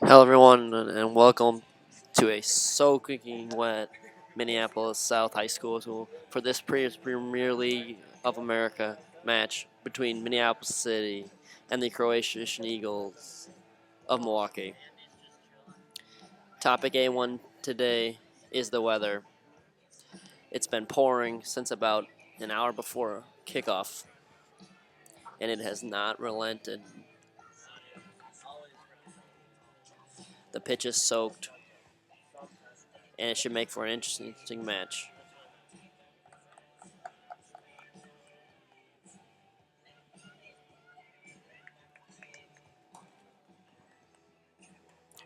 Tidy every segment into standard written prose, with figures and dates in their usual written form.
Hello, everyone, and welcome to a soaking wet Minneapolis South High School for this Premier League of America match between Minneapolis City and the Croatian Eagles of Milwaukee. Topic A1 today is the weather. It's been pouring since about an hour before kickoff, and it has not relented. The pitch is soaked, and it should make for an interesting match.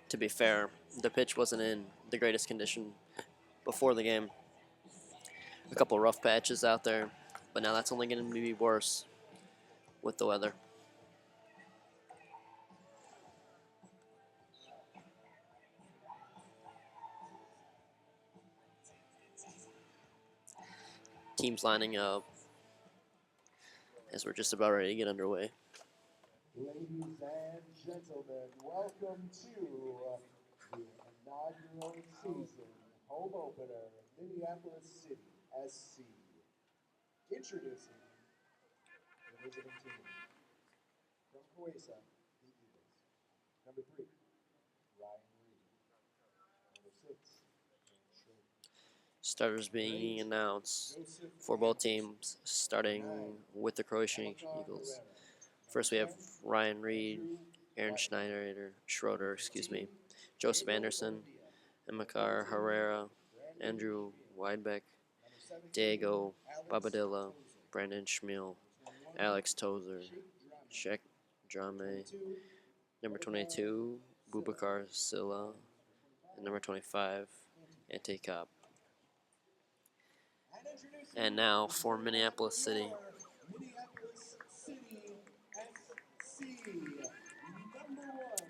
To be fair, the pitch wasn't in the greatest condition before the game. A couple rough patches out there, but now that's only going to be worse with the weather. Teams lining up as we're just about ready to get underway. Ladies and gentlemen, welcome to the inaugural season home opener, Minneapolis City SC. Introducing the visiting team from Croatia, the Eagles. Number 3, Ryan Reed. Number 6, Starters being announced for both teams, starting with the Croatian Eagles. First, we have Ryan Reed, Aaron Schroeder, Joseph Anderson, Emakar Herrera, Andrew Widebeck, Diego Babadilla, Brandon Schmiel, Alex Tozer, Shek Drame, number 22, Bubakar Silla, and number 25, Ante Kopp. And now for Minneapolis City.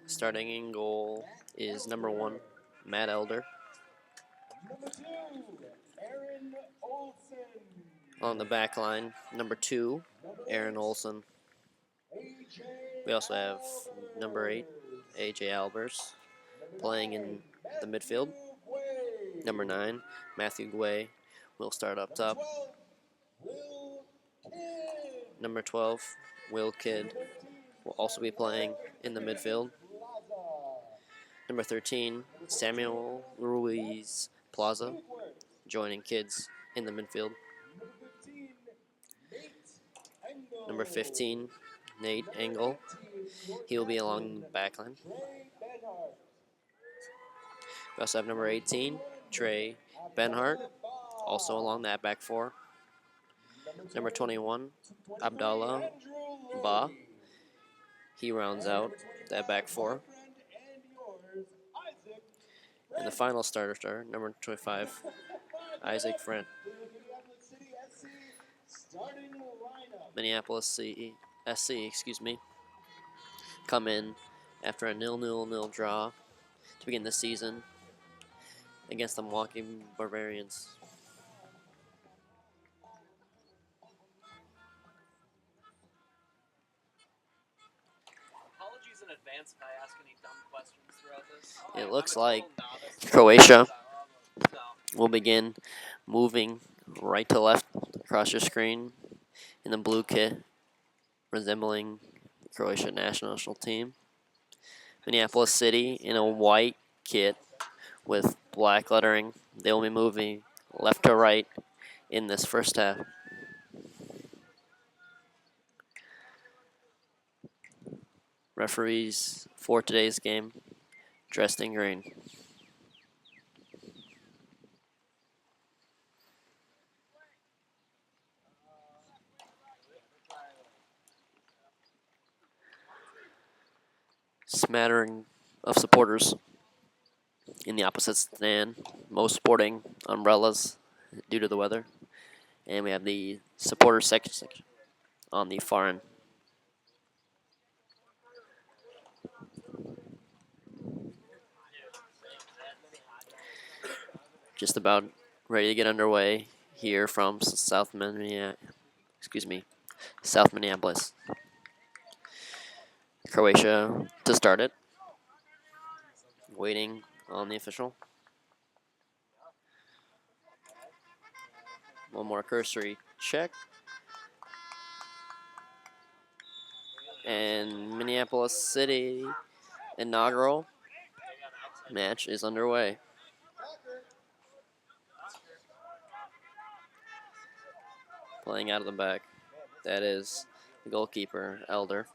Starting in goal is number 1, Matt Elder. Number 2, Aaron Olson. On the back line, number 2, Aaron Olson. We also have number 8, AJ Albers, playing in the midfield. Number 9, Matthew Guay will start up top. Number 12, Will Kidd will also be playing in the midfield. Number 13, Samuel Ruiz Plaza, joining Kids in the midfield. Number 15, Nate Engel. He will be along the back line. We also have number 18, Trey Benhart, also along that back four. Number 21, Abdallah Ba. He rounds out that back four. And the final starter, number 25, Isaac Frent. Minneapolis SC, come in after a 0-0 draw to begin the season against the Milwaukee Barbarians. Apologies in advance if I ask any dumb questions throughout this. It looks like Croatia will begin moving right to left across your screen in the blue kit, resembling the Croatian national team. Minneapolis City in a white kit with black lettering. They will be moving left to right in this first half. Referees for today's game, dressed in green. Smattering of supporters in the opposite stand, most sporting umbrellas due to the weather. And we have the supporter section on the far end. Just about ready to get underway here from South Minneapolis. Croatia to start it. waiting on the official. One more cursory check. And Minneapolis City inaugural match is underway. Playing out of the back. That is the goalkeeper, Elder.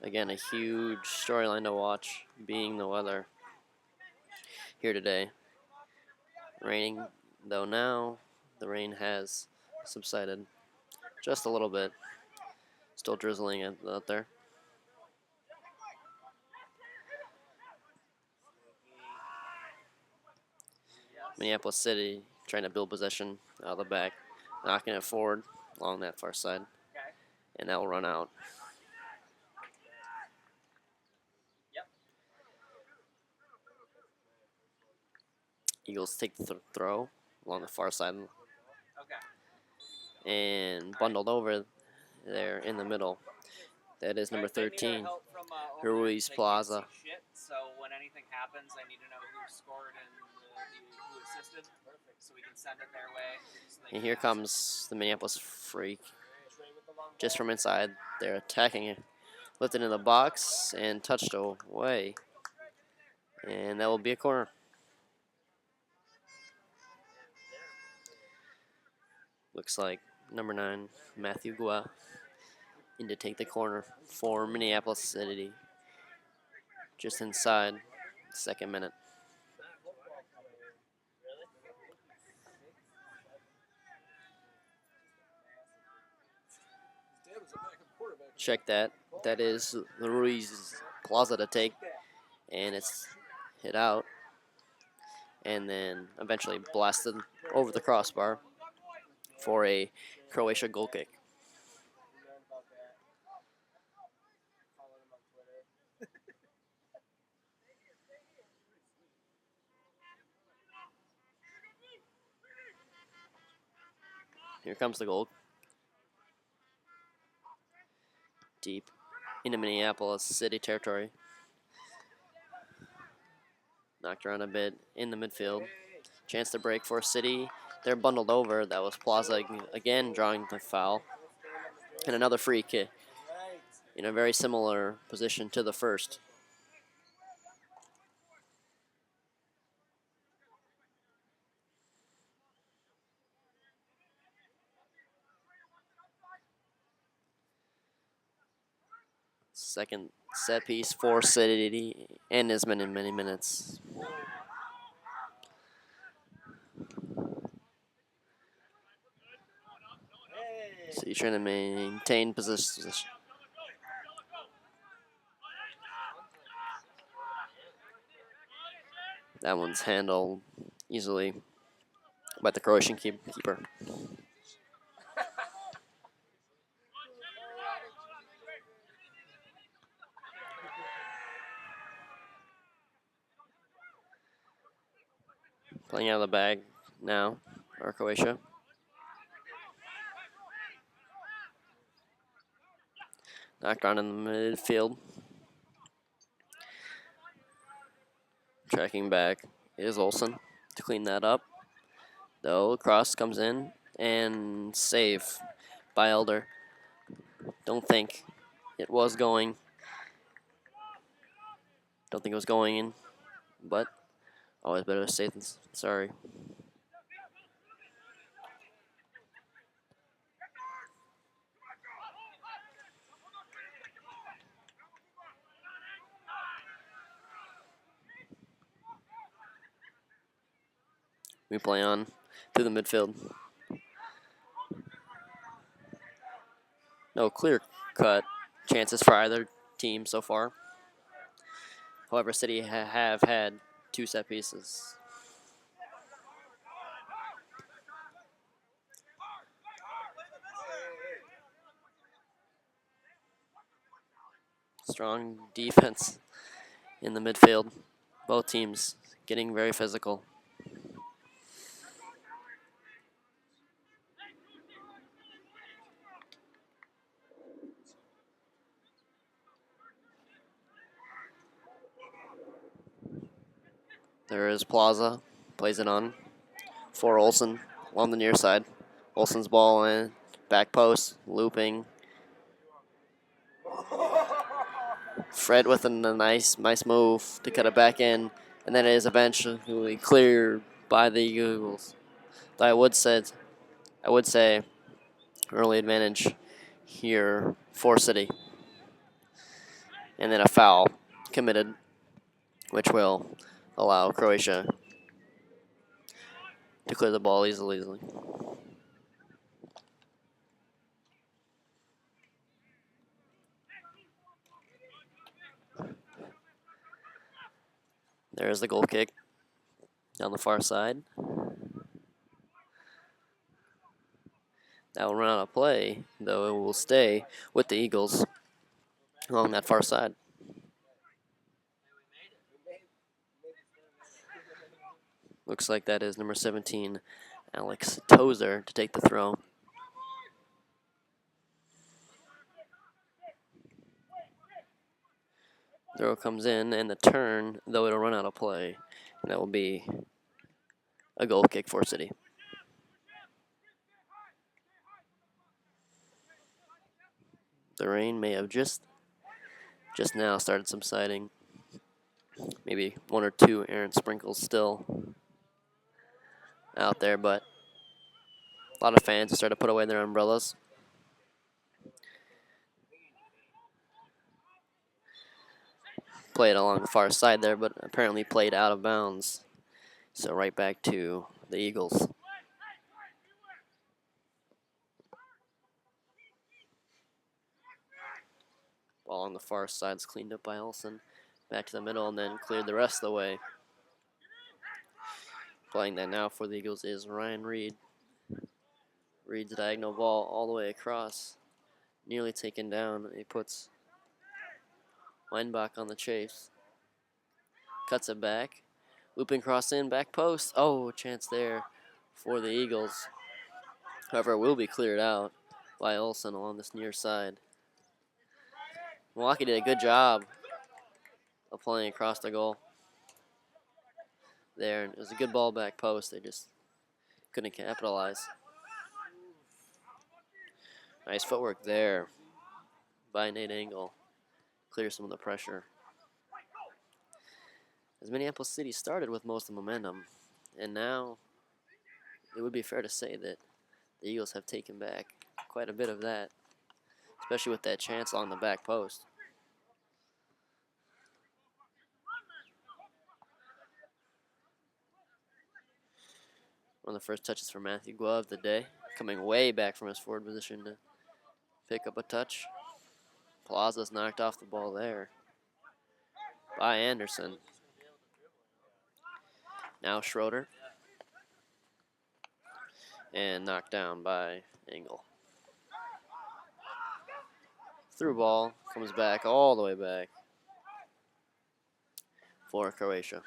Again, a huge storyline to watch, being the weather here today. Raining, though now the rain has subsided just a little bit. Still drizzling out there. Minneapolis City trying to build possession out of the back, knocking it forward along that far side, and that will run out. Eagles take the throw along the far side and bundled over there in the middle. That is number 13, Ruiz Plaza. So when anything happens, I need to know who scored and who assisted, so we can send it their way. So And here comes the Minneapolis Freak. Just from inside, they're attacking it. Lifted in the box and touched away. And that will be a corner. Looks like number 9, Matthew Gua, in to take the corner for Minneapolis City. Just inside the second minute. Check that. That is the Ruiz Plaza to take. And it's hit out. And then eventually blasted over the crossbar for a Croatia goal kick. Here comes the goal. Deep into Minneapolis City territory. Knocked around a bit in the midfield. Chance to break for City. They're bundled over. That was Plaza again drawing the foul. And another free kick in a very similar position to the first. Second set piece for City and has been in many minutes. City trying to maintain position. That one's handled easily by the Croatian keeper. Playing out of the bag now, or Croatia. Knocked on in the midfield. Tracking back is Olsen to clean that up. Though cross comes in and save by Elder. Don't think it was going. Don't think it was going in, but always better safe than sorry. We play on through the midfield. No clear-cut chances for either team so far. However, City have had 2 set pieces. Strong defense in the midfield. Both teams getting very physical. There is Plaza. Plays it on for Olsen on the near side. Olsen's ball in. Back post. Looping. Fred with a nice move to cut it back in. And then it is eventually cleared by the Eagles. Though I would say early advantage here for City. And then a foul committed, which will allow Croatia to clear the ball easily. There's the goal kick down the far side. That will run out of play, though it will stay with the Eagles along that far side. Looks like that is number 17, Alex Tozer, to take the throw. Throw comes in, and the turn, though it'll run out of play. And that will be a goal kick for City. The rain may have just now started subsiding. Maybe one or two errant sprinkles still out there, but a lot of fans have started to put away their umbrellas. Played along the far side there, but apparently played out of bounds. So right back to the Eagles. Ball on the far side is cleaned up by Olsen. Back to the middle and then cleared the rest of the way. Playing that now for the Eagles is Ryan Reed. Reed's diagonal ball all the way across. Nearly taken down. He puts Weinbach on the chase. Cuts it back. Looping cross in, back post. Oh, chance there for the Eagles. However, it will be cleared out by Olsen along this near side. Milwaukee did a good job of playing across the goal there. And it was a good ball back post. They just couldn't capitalize. Nice footwork there by Nate Engel. Clears some of the pressure. As Minneapolis City started with most of the momentum, and now it would be fair to say that the Eagles have taken back quite a bit of that, especially with that chance on the back post. One of the first touches for Matthew Guo of the day, coming way back from his forward position to pick up a touch. Plaza's knocked off the ball there by Anderson. Now Schroeder. And knocked down by Engel. Through ball, comes back all the way back for Croatia.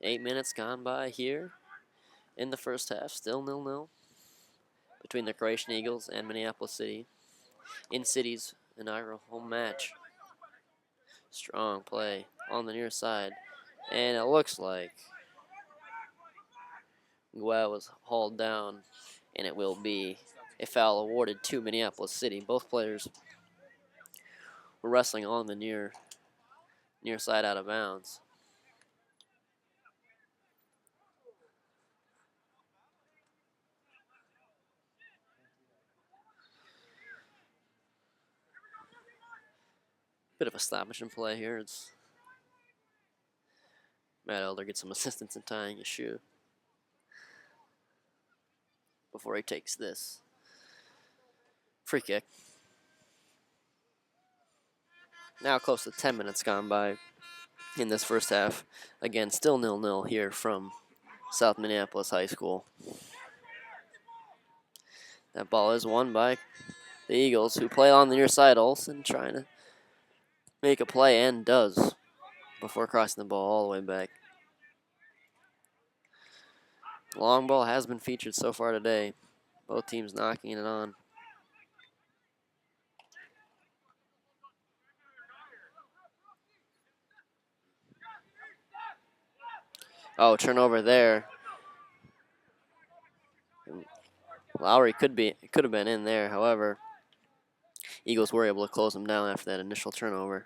8 minutes gone by here in the first half, still 0-0 between the Croatian Eagles and Minneapolis City in City's inaugural home match. Strong play on the near side, and it looks like Guo was hauled down, and it will be a foul awarded to Minneapolis City. Both players were wrestling on the near side out of bounds. Bit of a stoppage in play here. It's Matt Elder gets some assistance in tying his shoe before he takes this free kick. Now close to 10 minutes gone by in this first half. Again, still 0-0 here from South Minneapolis High School. That ball is won by the Eagles, who play on the near side. Olsen trying to make a play, and does, before crossing the ball all the way back. Long ball has been featured so far today. Both teams knocking it on. Oh, turnover there. Lowry could have been in there. However, Eagles were able to close him down after that initial turnover.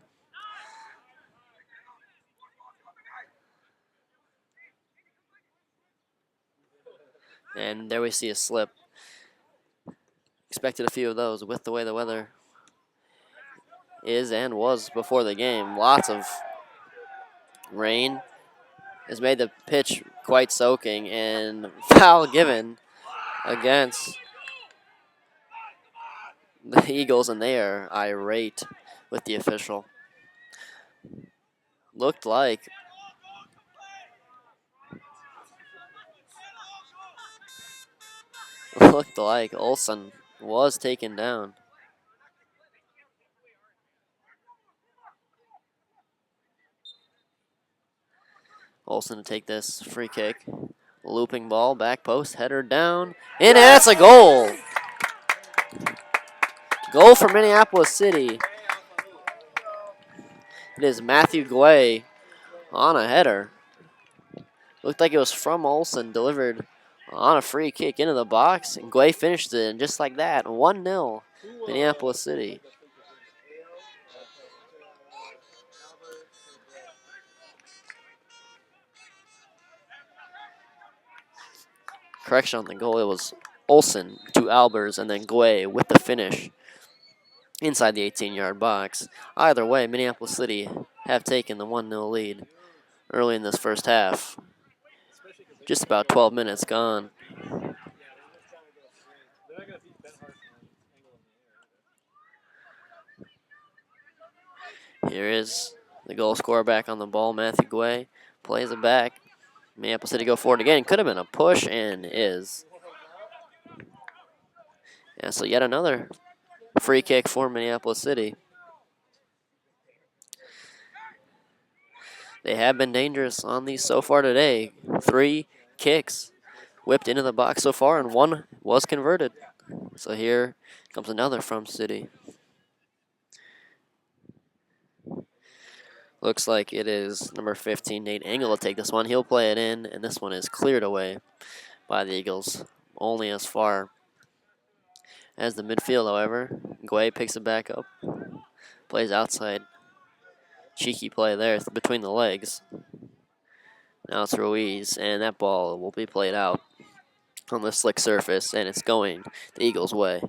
And there we see a slip. Expected a few of those with the way the weather is and was before the game. Lots of rain has made the pitch quite soaking, and foul given against the Eagles, and they are irate with the official. Looked like Olsen was taken down. Olsen to take this free kick. Looping ball, back post, header down, and that's a goal. Goal for Minneapolis City. It is Matthew Guay on a header. Looked like it was from Olsen, delivered on a free kick into the box, and Guay finished it, and just like that, 1-0 Minneapolis City. Correction on the goal, it was Olsen to Albers, and then Guay with the finish inside the 18-yard box. Either way, Minneapolis City have taken the 1-0 lead early in this first half. Just about 12 minutes gone. Here is the goal scorer back on the ball, Matthew Guay. Plays it back. Minneapolis City go forward again. Could have been a push, and is. Yeah, so yet another free kick for Minneapolis City. They have been dangerous on these so far today. 3 kicks whipped into the box so far, and 1 was converted. So here comes another from City. Looks like it is number 15, Nate Engel, to take this one. He'll play it in, and this one is cleared away by the Eagles. Only as far as the midfield, however. Guay picks it back up. Plays outside. Cheeky play there between the legs. Now it's Ruiz, and that ball will be played out on the slick surface, and it's going the Eagles' way.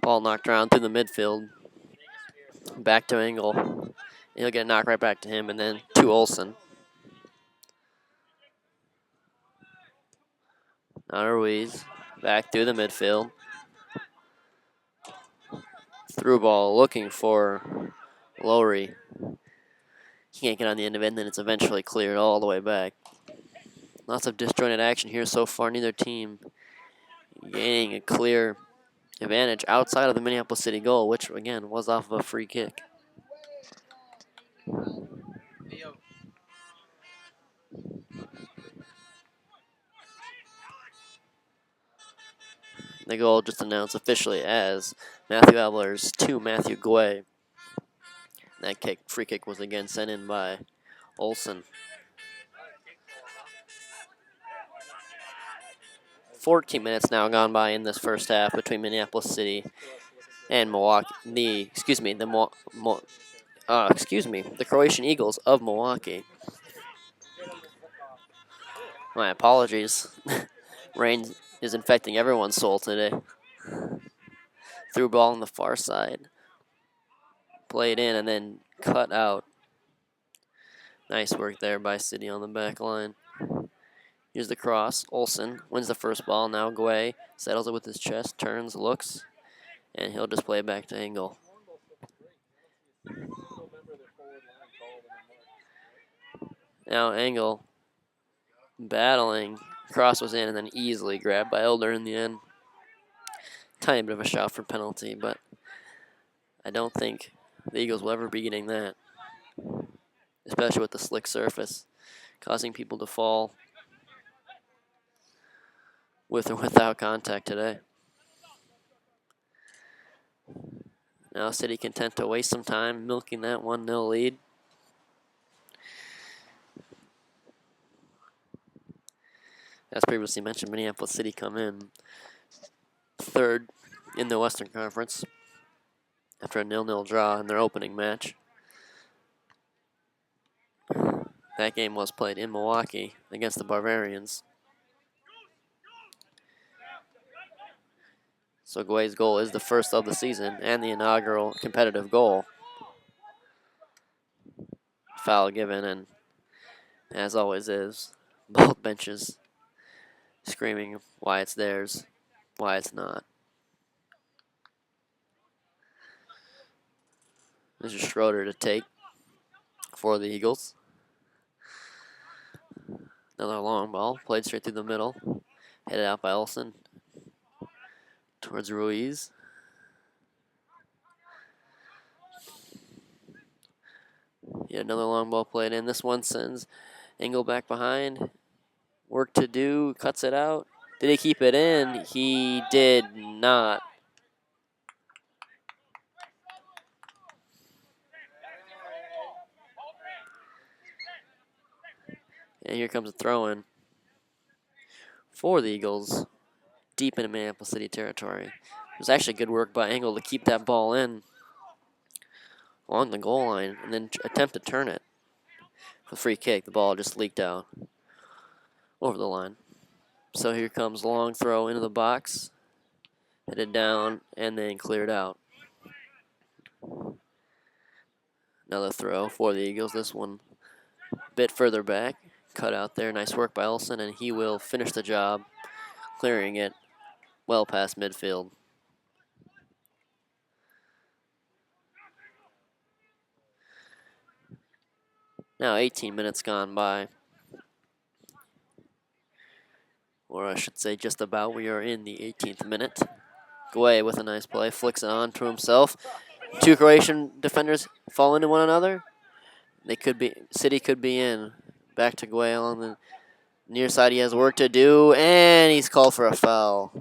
Ball knocked around through the midfield. Back to Engel. He'll get knocked right back to him, and then to Olsen. Now Ruiz. Back through the midfield. Through ball looking for Lowry. He can't get on the end of it, and then it's eventually cleared all the way back. Lots of disjointed action here so far. Neither team gaining a clear advantage outside of the Minneapolis City goal, which, again, was off of a free kick. The goal just announced officially as Matthew Albers to Matthew Guay. That free kick was again sent in by Olsen. 14 minutes now gone by in this first half between Minneapolis City and Milwaukee. The Croatian Eagles of Milwaukee. My apologies. Rain is infecting everyone's soul today. Through ball on the far side. Played in and then cut out. Nice work there by City on the back line. Here's the cross. Olsen wins the first ball. Now Guay settles it with his chest, turns, looks, and he'll just play it back to Engel. Now Engel battling. Cross was in and then easily grabbed by Elder in the end. Tiny bit of a shot for penalty, but I don't think the Eagles will ever be getting that, especially with the slick surface, causing people to fall with or without contact today. Now City content to waste some time milking that 1-0 lead. As previously mentioned, Minneapolis City come in third in the Western Conference after a 0-0 draw in their opening match. That game was played in Milwaukee against the Barbarians. So Guay's goal is the first of the season and the inaugural competitive goal. Foul given, and as always is, both benches screaming why it's theirs, why it's not. This is Schroeder to take for the Eagles. Another long ball, played straight through the middle. Headed out by Olsen towards Ruiz. Yet another long ball played in. This one sends Engel back behind. Work to do, cuts it out. Did he keep it in? He did not. And here comes a throw-in for the Eagles, deep into Minneapolis City territory. It was actually good work by Engel to keep that ball in along the goal line and then attempt to turn it. For the free kick, the ball just leaked out over the line. So here comes long throw into the box, headed down, and then cleared out. Another throw for the Eagles. This one a bit further back, cut out there. Nice work by Olsen, and he will finish the job, clearing it well past midfield. Now 18 minutes gone by. Or I should say just about. We are in the 18th minute. Guay with a nice play, flicks it on to himself. Two Croatian defenders fall into one another. City could be in. Back to Guay along the near side. He has work to do, and he's called for a foul.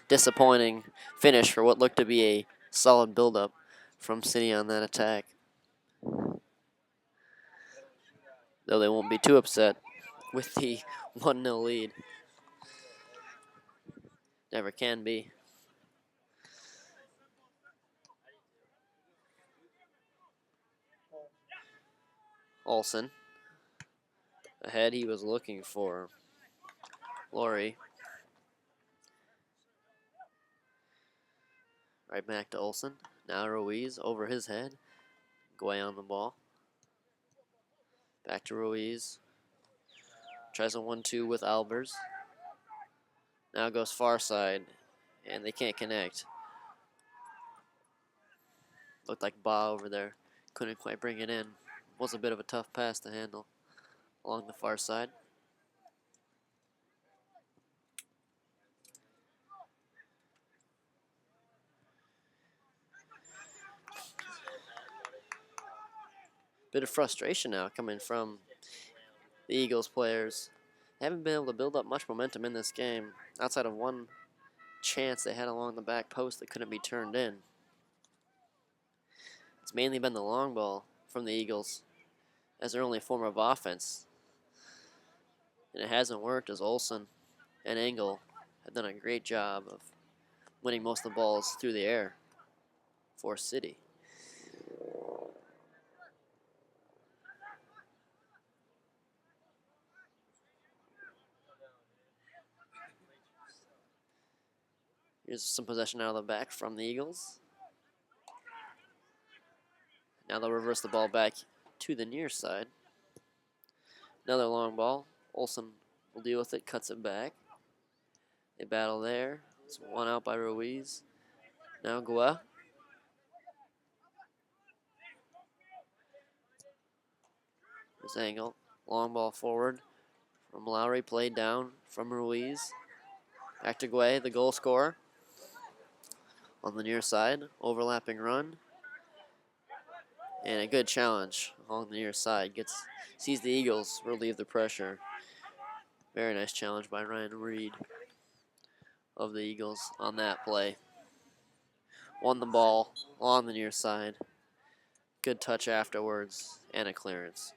Disappointing finish for what looked to be a solid buildup from City on that attack. Though they won't be too upset with the 1-0 lead. Never can be. Olsen. Ahead, he was looking for Laurie. Right back to Olsen. Now Ruiz over his head. Guay on the ball. Back to Ruiz. Tries a 1-2 with Albers. Now goes far side, and they can't connect. Looked like Ba over there. Couldn't quite bring it in. Was a bit of a tough pass to handle along the far side. Bit of frustration now coming from the Eagles players. They haven't been able to build up much momentum in this game outside of one chance they had along the back post that couldn't be turned in. It's mainly been the long ball from the Eagles as their only form of offense. And it hasn't worked as Olsen and Engel have done a great job of winning most of the balls through the air for City. Here's some possession out of the back from the Eagles. Now they'll reverse the ball back to the near side. Another long ball. Olsen will deal with it, cuts it back. They battle there. It's one out by Ruiz. Now Gua. This angle. Long ball forward from Lowry, played down from Ruiz. Back to Guay, the goal scorer. On the near side, overlapping run. And a good challenge along the near side. Sees the Eagles relieve the pressure. Very nice challenge by Ryan Reed of the Eagles on that play. Won the ball on the near side. Good touch afterwards and a clearance.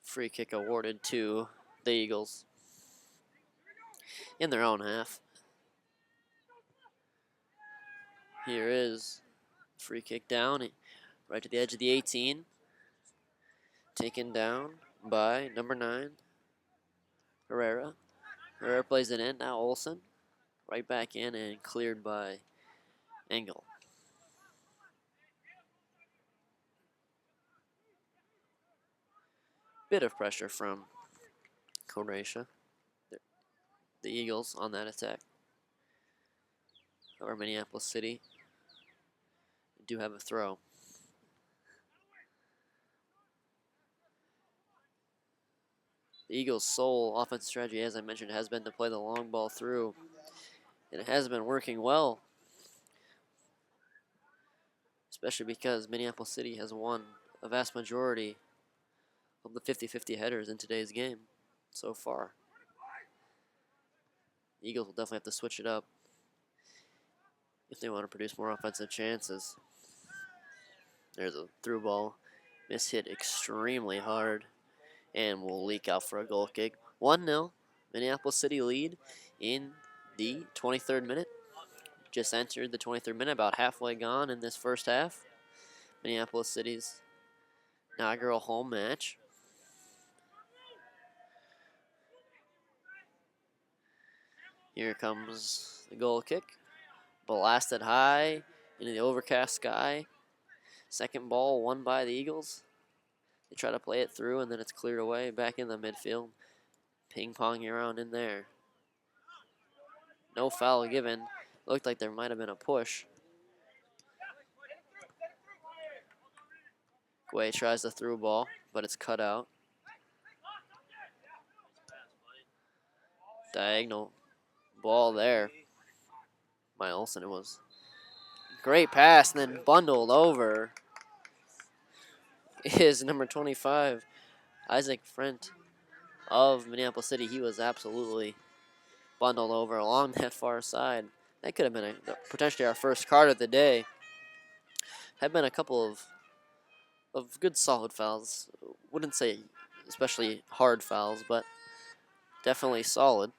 Free kick awarded to the Eagles in their own half. Here is free kick down, right to the edge of the 18. Taken down by number 9, Herrera. Herrera plays it in, now Olsen. Right back in and cleared by Engel. Bit of pressure from Croatia. The Eagles on that attack. Or Minneapolis City do have a throw. The Eagles' sole offensive strategy, as I mentioned, has been to play the long ball through. And it has been working well. Especially because Minneapolis City has won a vast majority of the 50-50 headers in today's game so far. The Eagles will definitely have to switch it up if they want to produce more offensive chances. There's a through ball. Miss hit extremely hard and will leak out for a goal kick. 1-0, Minneapolis City lead in the 23rd minute. Just entered the 23rd minute, about halfway gone in this first half. Minneapolis City's inaugural home match. Here comes the goal kick. Blasted high into the overcast sky. Second ball won by the Eagles. They try to play it through, and then it's cleared away back in the midfield. Ping-ponging around in there. No foul given. Looked like there might have been a push. Guay tries the through ball, but it's cut out. Diagonal ball there by Olsen. It was great pass, and then bundled over is number 25, Isaac Frent of Minneapolis City. He was absolutely bundled over along that far side. That could have been potentially our first card of the day. Have been a couple of good solid fouls. Wouldn't say especially hard fouls, but definitely solid.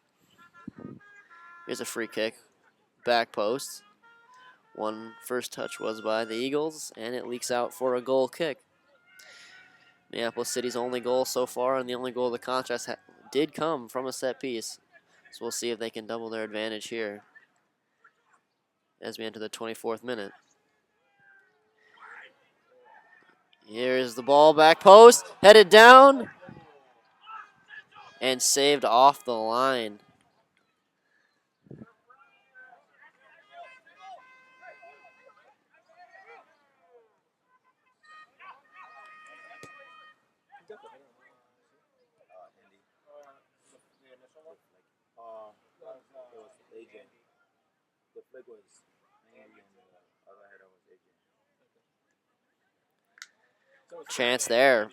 Here's a free kick. Back post. One first touch was by the Eagles, and it leaks out for a goal kick. Minneapolis City's only goal so far, and the only goal of the contest did come from a set piece. So we'll see if they can double their advantage here as we enter the 24th minute. Here's the ball, back post, headed down, and saved off the line. Chance there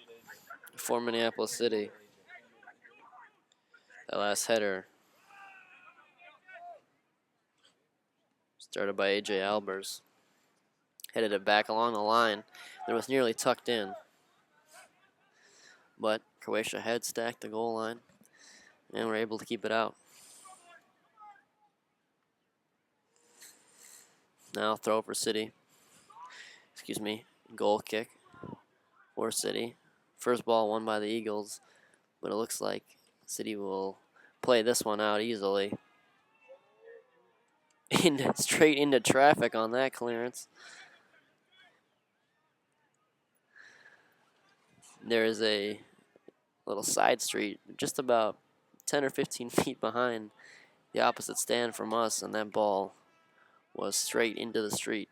for Minneapolis City. That last header started by A.J. Albers. Headed it back along the line. It was nearly tucked in. But Croatia had stacked the goal line and were able to keep it out. Now throw for City. Goal kick for City. First ball won by the Eagles, but it looks like City will play this one out easily. Straight into traffic on that clearance. There is a little side street just about 10 or 15 feet behind the opposite stand from us, and that ball was straight into the street.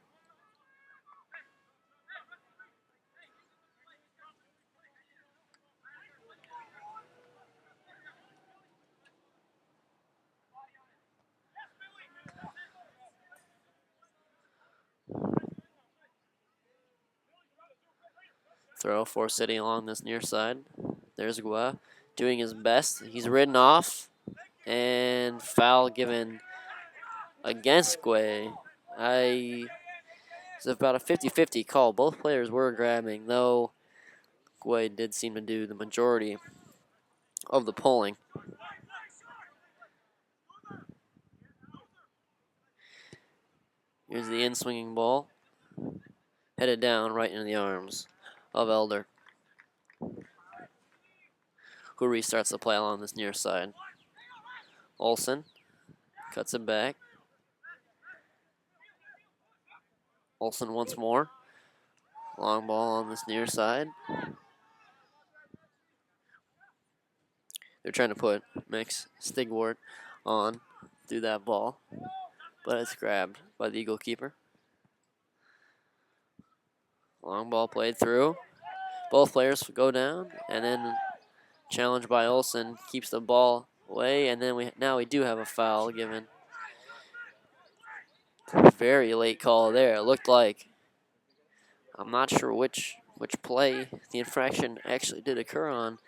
Throw for City along this near side. There's Gua doing his best. He's ridden off, and foul given against Gua. It's about a 50-50 call. Both players were grabbing, though Gua did seem to do the majority of the pulling. Here's the in-swinging ball. Headed down right into the arms of Elder, who restarts the play along this near side. Olsen cuts it back. Olsen once more. Long ball on this near side. They're trying to put Mix Stigwart on through that ball, but it's grabbed by the Eagle keeper. Long ball played through. Both players go down, and then challenged by Olsen keeps the ball away, and then now we do have a foul given. Very late call there. It looked like, I'm not sure which play the infraction actually did occur on.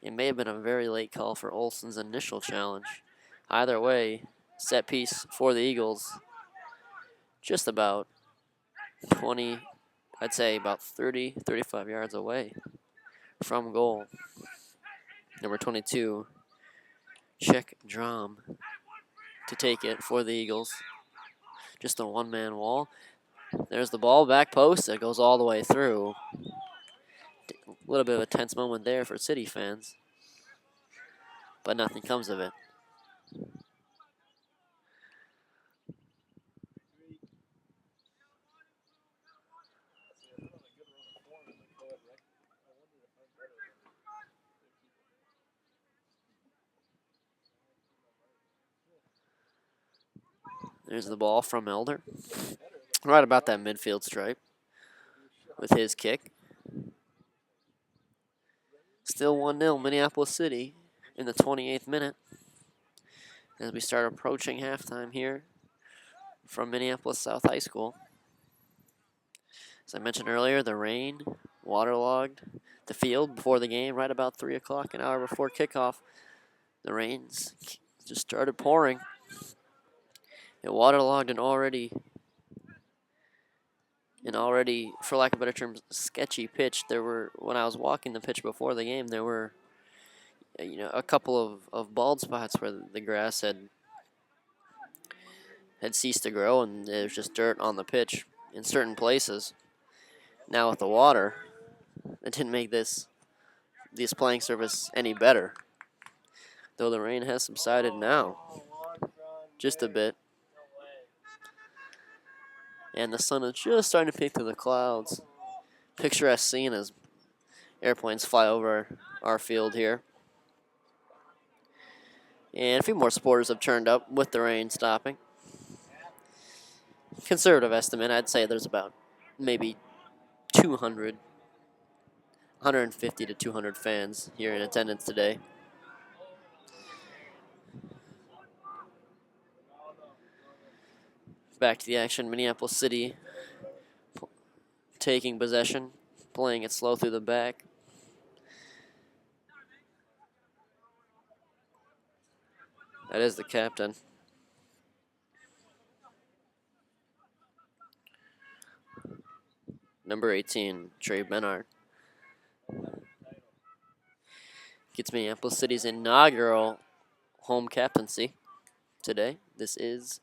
It may have been a very late call for Olsen's initial challenge. Either way, set piece for the Eagles. Just about 20, I'd say about 30, 35 yards away from goal. Number 22, Chick Drum to take it for the Eagles. Just a one-man wall. There's the ball, back post. It goes all the way through. A little bit of a tense moment there for City fans, but nothing comes of it. There's the ball from Elder. Right about that midfield stripe with his kick. Still 1-0 Minneapolis City in the 28th minute as we start approaching halftime here from Minneapolis South High School. As I mentioned earlier, the rain waterlogged the field before the game right about 3 o'clock, an hour before kickoff. The rains just started pouring. It waterlogged an already, for lack of better terms, sketchy pitch. When I was walking the pitch before the game, there were a couple of bald spots where the grass had ceased to grow, and there was just dirt on the pitch in certain places. Now with the water, it didn't make this playing surface any better, though the rain has subsided now just a bit, and the sun is just starting to peek through the clouds. Picturesque scene as airplanes fly over our field here. And a few more supporters have turned up with the rain stopping. Conservative estimate, I'd say there's about maybe 150 to 200 fans here in attendance today. Back to the action, Minneapolis City taking possession, playing it slow through the back. That is the captain. Number 18, Trey Bernard. Gets Minneapolis City's inaugural home captaincy today. This is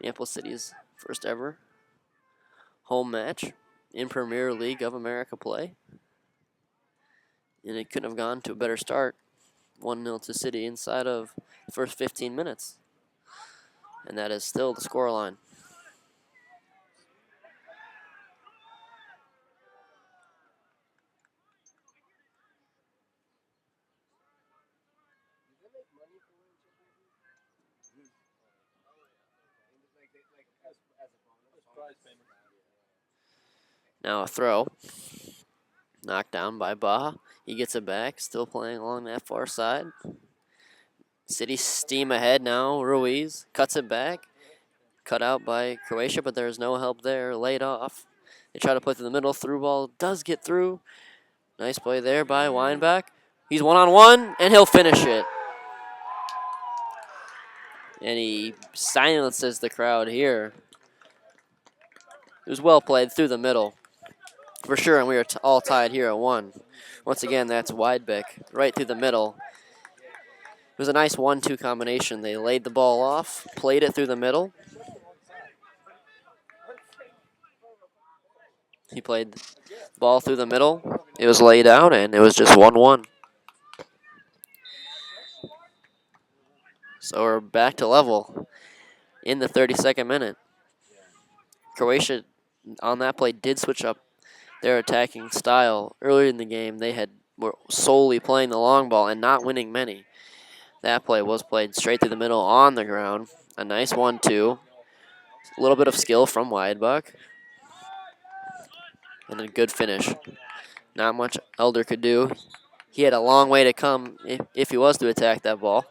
Minneapolis City's first ever home match in Premier League of America play. And it couldn't have gone to a better start. 1-0 to City inside of the first 15 minutes. And that is still the scoreline. Now a throw. Knocked down by Baja. He gets it back. Still playing along that far side. City steam ahead now. Ruiz cuts it back. Cut out by Croatia, but there's no help there. Laid off. They try to put it in the middle. Through ball does get through. Nice play there by Weinbach. He's one-on-one, and he'll finish it. And he silences the crowd here. It was well played through the middle, for sure, and we are all tied here at 1. Once again, that's Weidbeck right through the middle. It was a nice 1-2 combination. They laid the ball off, played it through the middle. He played the ball through the middle. It was laid out, and it was just 1-1. So we're back to level in the 32nd minute. Croatia, on that play, did switch up their attacking style. Earlier in the game, they were solely playing the long ball and not winning many. That play was played straight through the middle on the ground. A nice 1-2. A little bit of skill from Weidbach. And a good finish. Not much Elder could do. He had a long way to come if he was to attack that ball.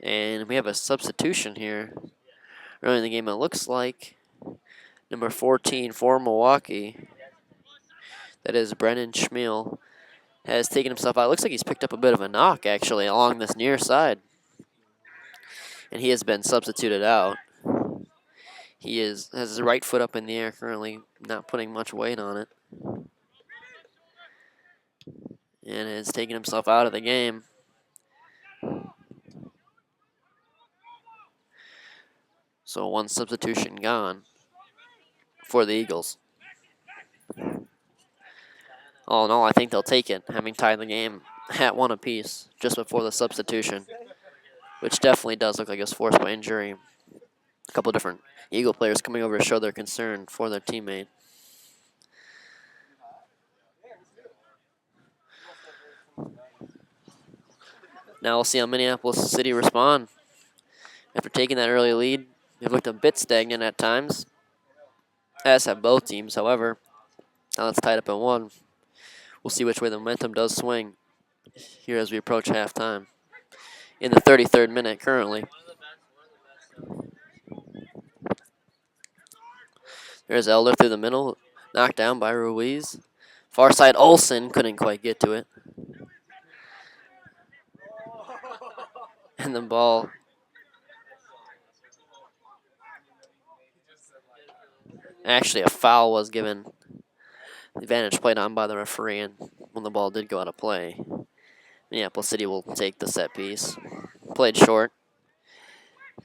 And we have a substitution here. Early in the game, it looks like number 14 for Milwaukee. That is Brennan Schmiel. Has taken himself out. It looks like he's picked up a bit of a knock, actually, along this near side. And he has been substituted out. He has his right foot up in the air currently, not putting much weight on it. And has taken himself out of the game. So 1 substitution gone for the Eagles. All in all, I think they'll take it, having tied the game at 1 apiece just before the substitution, which definitely does look like it was forced by injury. A couple different Eagle players coming over to show their concern for their teammate. Now we'll see how Minneapolis City respond. After taking that early lead, they've looked a bit stagnant at times, as have both teams. However, now it's tied up at 1. We'll see which way the momentum does swing here as we approach halftime. In the 33rd minute currently. There's Elder through the middle, knocked down by Ruiz. Far side, Olsen couldn't quite get to it. And the ball. Actually, a foul was given. The advantage played on by the referee, and when the ball did go out of play, Minneapolis City will take the set piece. Played short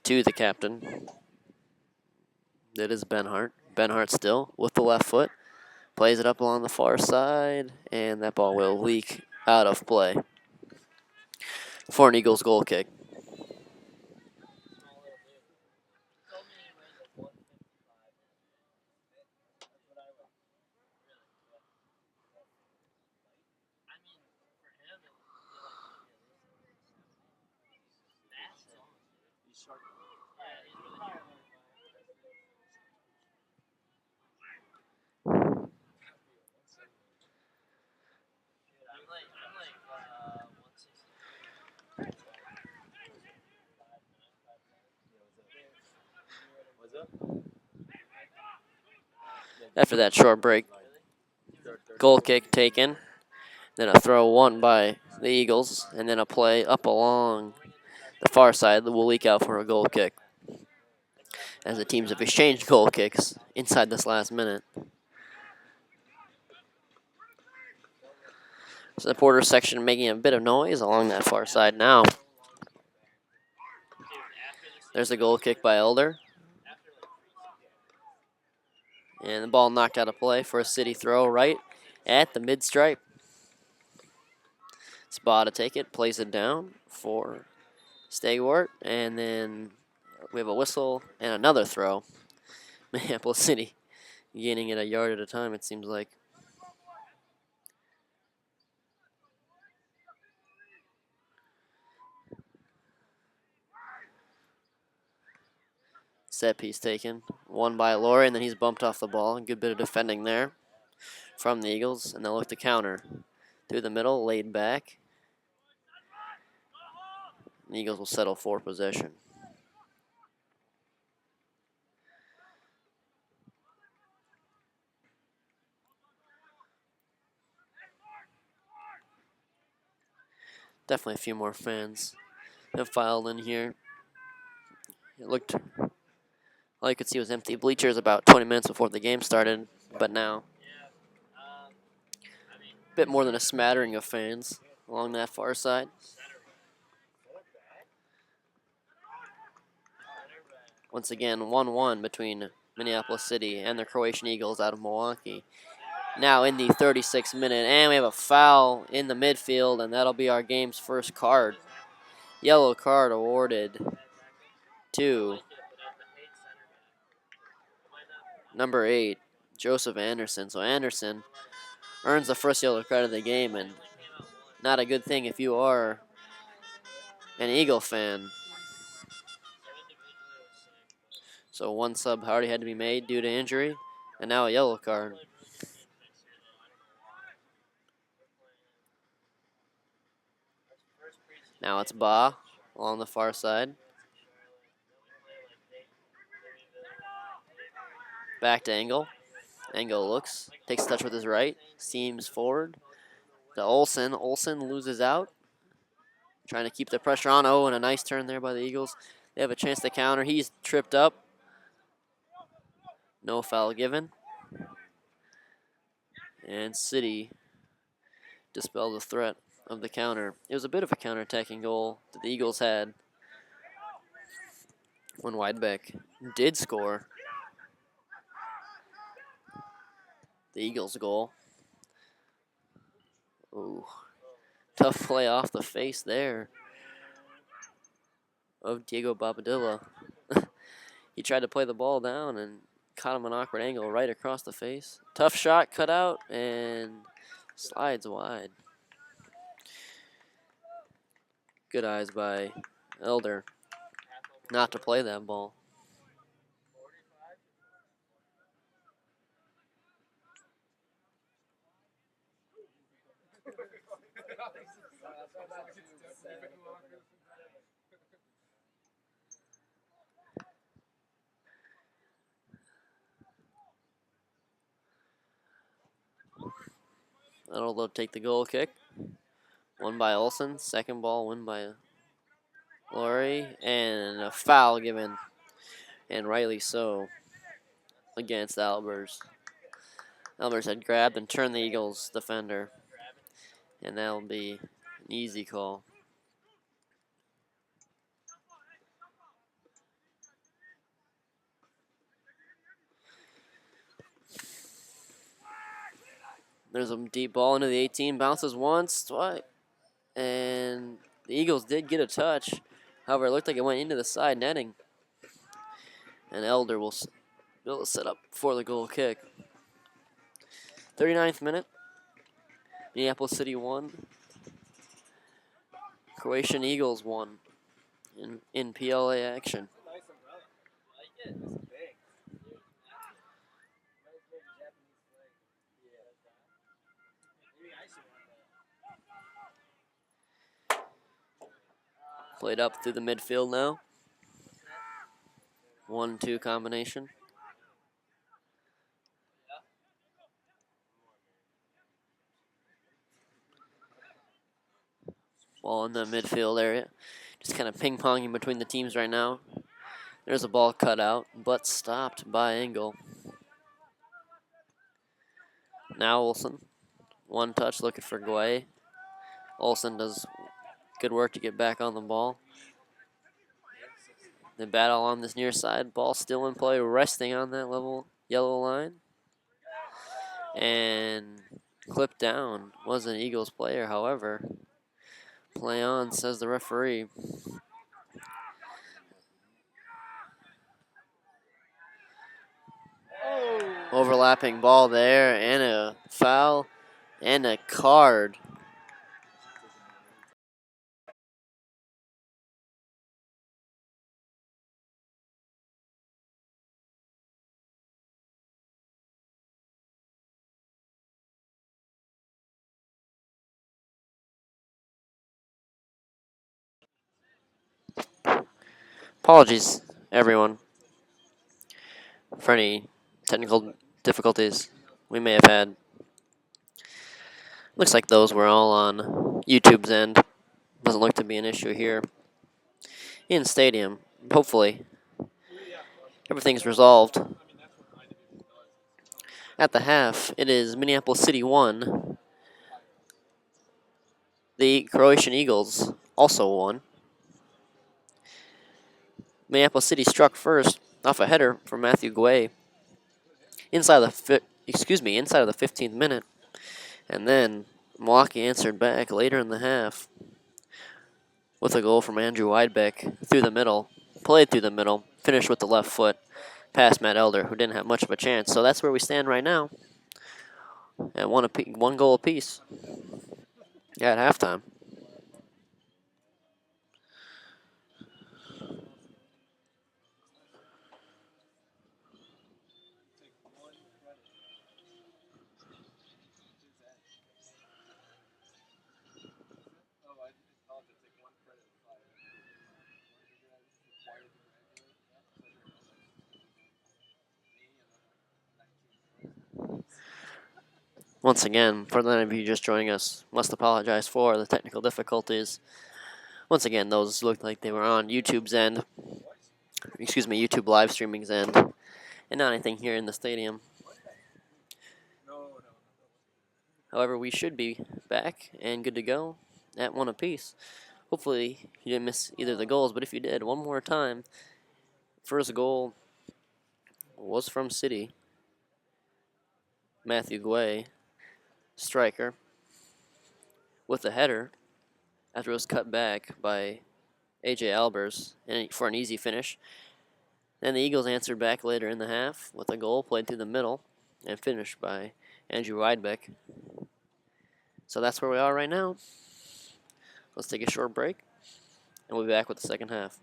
to the captain. That is Benhart. Benhart still with the left foot. Plays it up along the far side, and that ball will leak out of play for an Eagles goal kick. After that short break, goal kick taken, then a throw won by the Eagles, and then a play up along the far side that will leak out for a goal kick, as the teams have exchanged goal kicks inside this last minute. Supporter section making a bit of noise along that far side now. There's a goal kick by Elder. And the ball knocked out of play for a City throw right at the mid-stripe. Spa to take it, plays it down for Stegwart, and then we have a whistle and another throw. Minneapolis City gaining it a yard at a time, it seems like. set piece taken. Won by Laurie, and then he's bumped off the ball. Good bit of defending there from the Eagles, and they'll look to counter. Through the middle, laid back. The Eagles will settle for possession. Definitely a few more fans have filed in here. It looked, all you could see was empty bleachers about 20 minutes before the game started, but now a bit more than a smattering of fans along that far side. Once again, 1-1 between Minneapolis City and the Croatian Eagles out of Milwaukee. Now in the 36th minute, and we have a foul in the midfield, and that'll be our game's first card. Yellow card awarded to number 8, Joseph Anderson. So Anderson earns the first yellow card of the game, and not a good thing if you are an Eagle fan. So one sub already had to be made due to injury, and now a yellow card. Now it's Ba along the far side. Back to Engel. Engel looks, takes touch with his right, seams forward. To Olsen. Olsen loses out. Trying to keep the pressure on. Oh, and a nice turn there by the Eagles. They have a chance to counter. He's tripped up. No foul given. And City dispelled the threat of the counter. It was a bit of a counterattacking goal that the Eagles had when Widebeck did score the Eagles' goal. Ooh, tough play off the face there of Diego Bobadilla. He tried to play the ball down and caught him an awkward angle right across the face. Tough shot, cut out, and slides wide. Good eyes by Elder not to play that ball. That'll take the goal kick. One by Olsen. Second ball, win by Laurie. And a foul given, and rightly so, against Albers. Albers had grabbed and turned the Eagles defender, and that'll be an easy call. There's a deep ball into the 18, bounces once, twice, and the Eagles did get a touch. However, it looked like it went into the side netting. And Elder will build a setup for the goal kick. 39th minute. Minneapolis City 1. Croatian Eagles 1 in PLA action. Played up through the midfield now. 1-2 combination. Ball in the midfield area. Just kind of ping-ponging between the teams right now. There's a ball cut out, but stopped by Engel. Now Olsen. One touch looking for Guay. Olsen does good work to get back on the ball. They battle on this near side. Ball still in play, resting on that level yellow line. And clipped down was an Eagles player, however. Play on, says the referee. Overlapping ball there, and a foul, and a card. Apologies, everyone, for any technical difficulties we may have had. Looks like those were all on YouTube's end. Doesn't look to be an issue here in stadium. Hopefully, everything's resolved. At the half, it is Minneapolis City 1. The Croatian Eagles also won. Minneapolis City struck first off a header from Matthew Guay inside inside of the 15th minute, and then Milwaukee answered back later in the half with a goal from Andrew Widebeck through the middle, played through the middle, finished with the left foot, past Matt Elder, who didn't have much of a chance. So that's where we stand right now, at one goal apiece. Yeah, at halftime. Once again, for those of you just joining us, must apologize for the technical difficulties. Once again, those looked like they were on YouTube's end. YouTube live streaming's end, and not anything here in the stadium. However, we should be back and good to go at one apiece. Hopefully, you didn't miss either of the goals, but if you did, one more time. First goal was from City. Matthew Guay, striker, with a header after it was cut back by A.J. Albers for an easy finish. Then the Eagles answered back later in the half with a goal played through the middle and finished by Andrew Widebeck. So that's where we are right now. Let's take a short break, and we'll be back with the second half.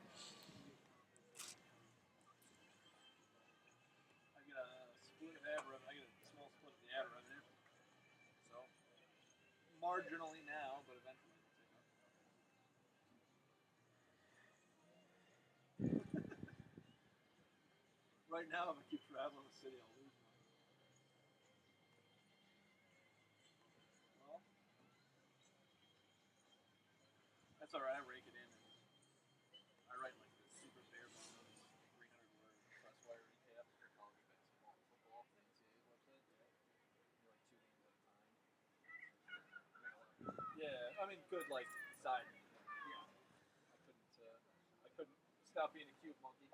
Marginally now, but eventually. Right now, if I keep traveling the city, I'll lose money. Well, that's all right. I rake it in. I write like this super bare bones 300 word press wire recap for college basketball and football for the NCAA website. Like 2 games at a time. Yeah, I mean, good like side. Yeah. I couldn't stop being a cute monkey.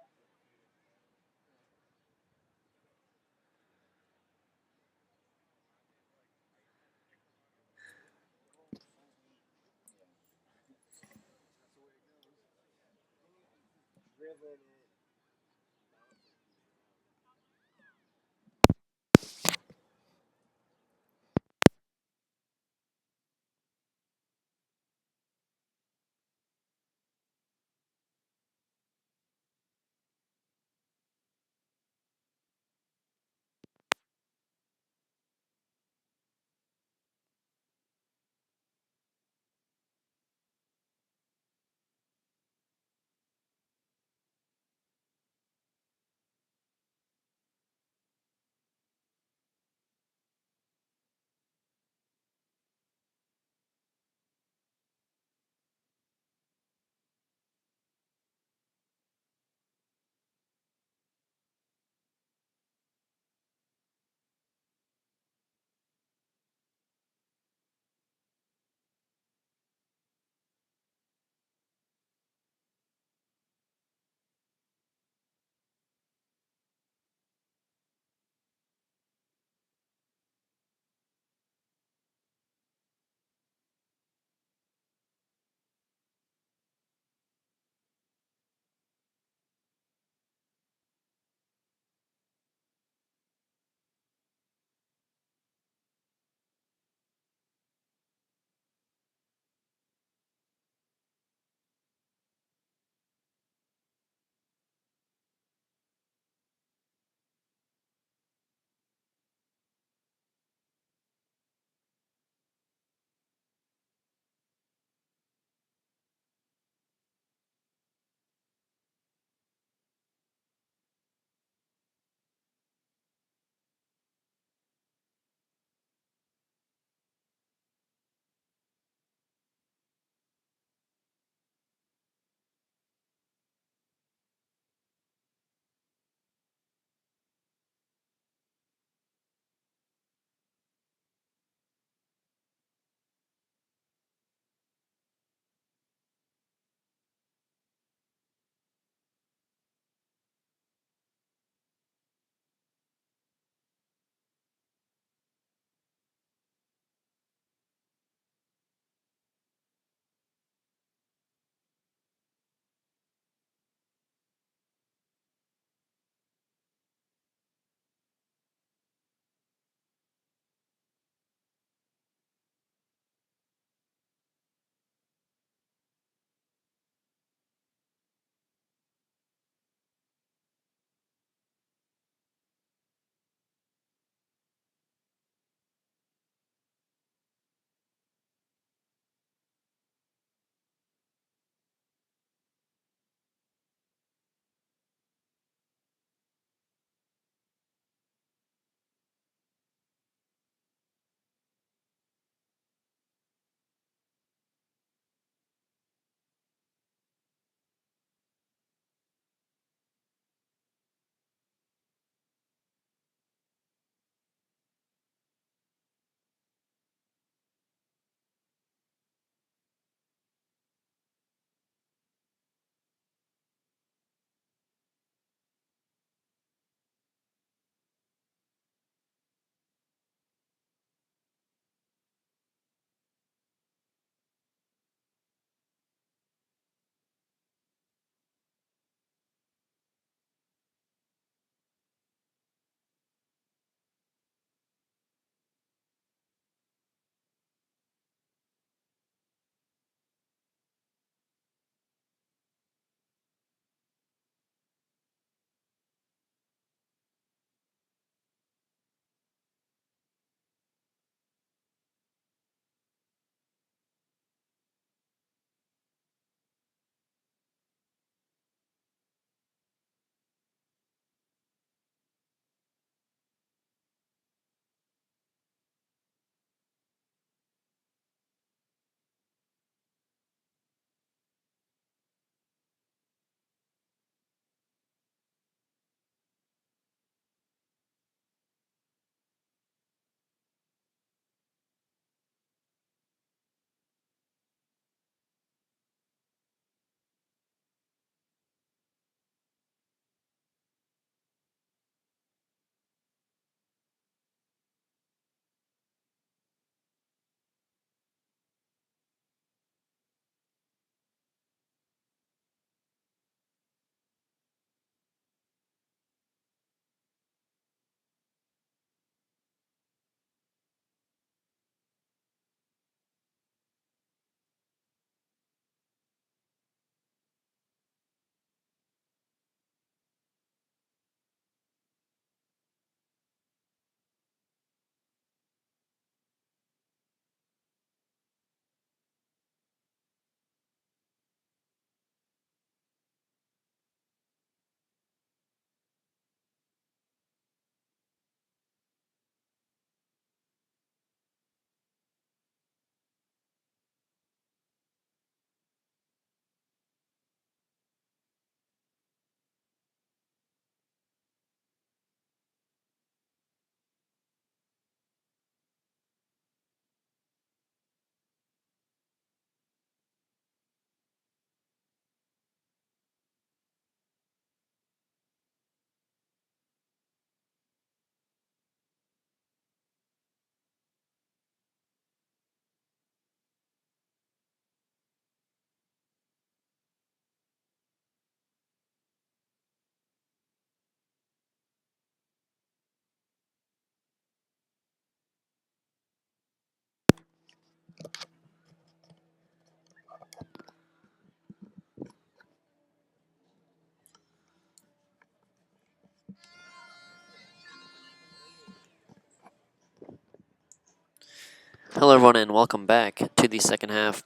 Hello, everyone, and welcome back to the second half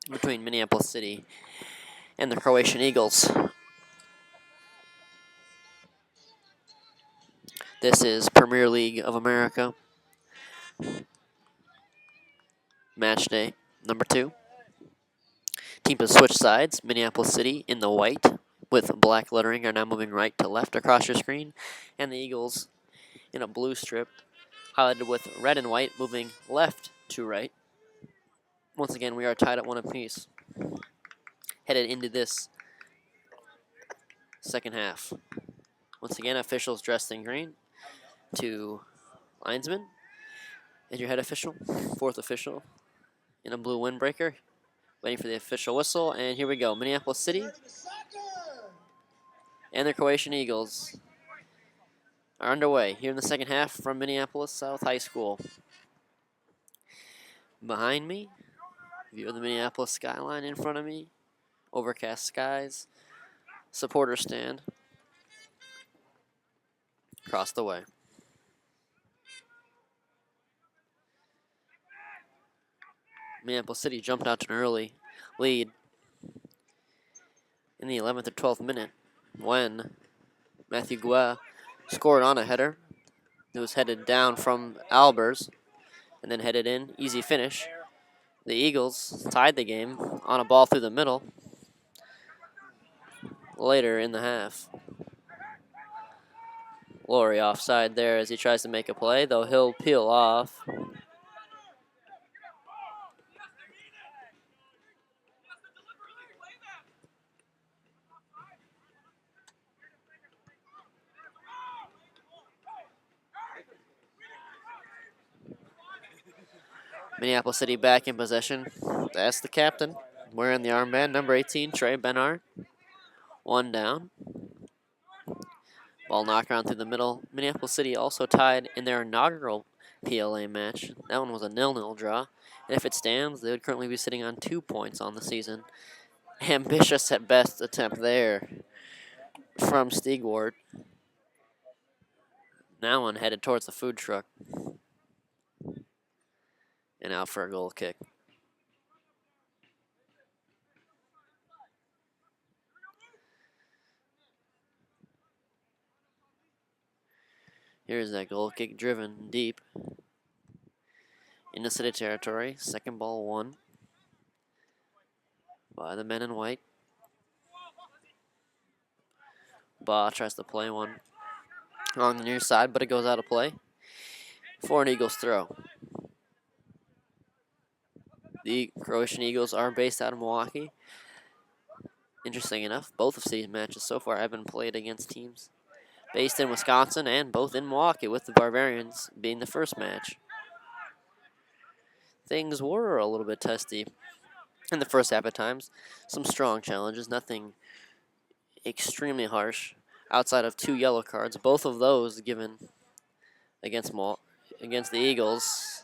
between Minneapolis City and the Croatian Eagles. This is Premier League of America, match day number 2. Teams have switched sides. Minneapolis City in the white with black lettering are now moving right to left across your screen, and the Eagles in a blue strip highlighted with red and white moving left to right. Once again, we are tied at 1 apiece, headed into this second half. Once again, officials dressed in green. 2 linesmen and your head official, 4th official in a blue windbreaker, waiting for the official whistle. And here we go, Minneapolis City and the Croatian Eagles are underway here in the second half from Minneapolis South High School. Behind me, view of the Minneapolis skyline. In front of me, overcast skies, supporter stand across the way. Minneapolis City jumped out to an early lead in the 11th or 12th minute when Matthew Guea scored on a header. It was headed down from Albers and then headed in. Easy finish. The Eagles tied the game on a ball through the middle later in the half. Laurie offside there as he tries to make a play, though he'll peel off. Minneapolis City back in possession. That's the captain wearing the armband, number 18, Trey Benard. 1 down. Ball knocked around through the middle. Minneapolis City also tied in their inaugural PLA match. That one was a 0-0 draw. And if it stands, they would currently be sitting on 2 points on the season. Ambitious at best attempt there from Stigward. Now one headed towards the food truck. And out for a goal kick. Here's that goal kick driven deep into City territory. Second ball 1 by the men in white. Baugh tries to play one on the near side, but it goes out of play for an Eagles throw. The Croatian Eagles are based out of Milwaukee. Interesting enough, both of City's matches so far have been played against teams based in Wisconsin and both in Milwaukee, with the Barbarians being the first match. Things were a little bit testy in the first half at times. Some strong challenges, nothing extremely harsh outside of 2 yellow cards, both of those given against the Eagles.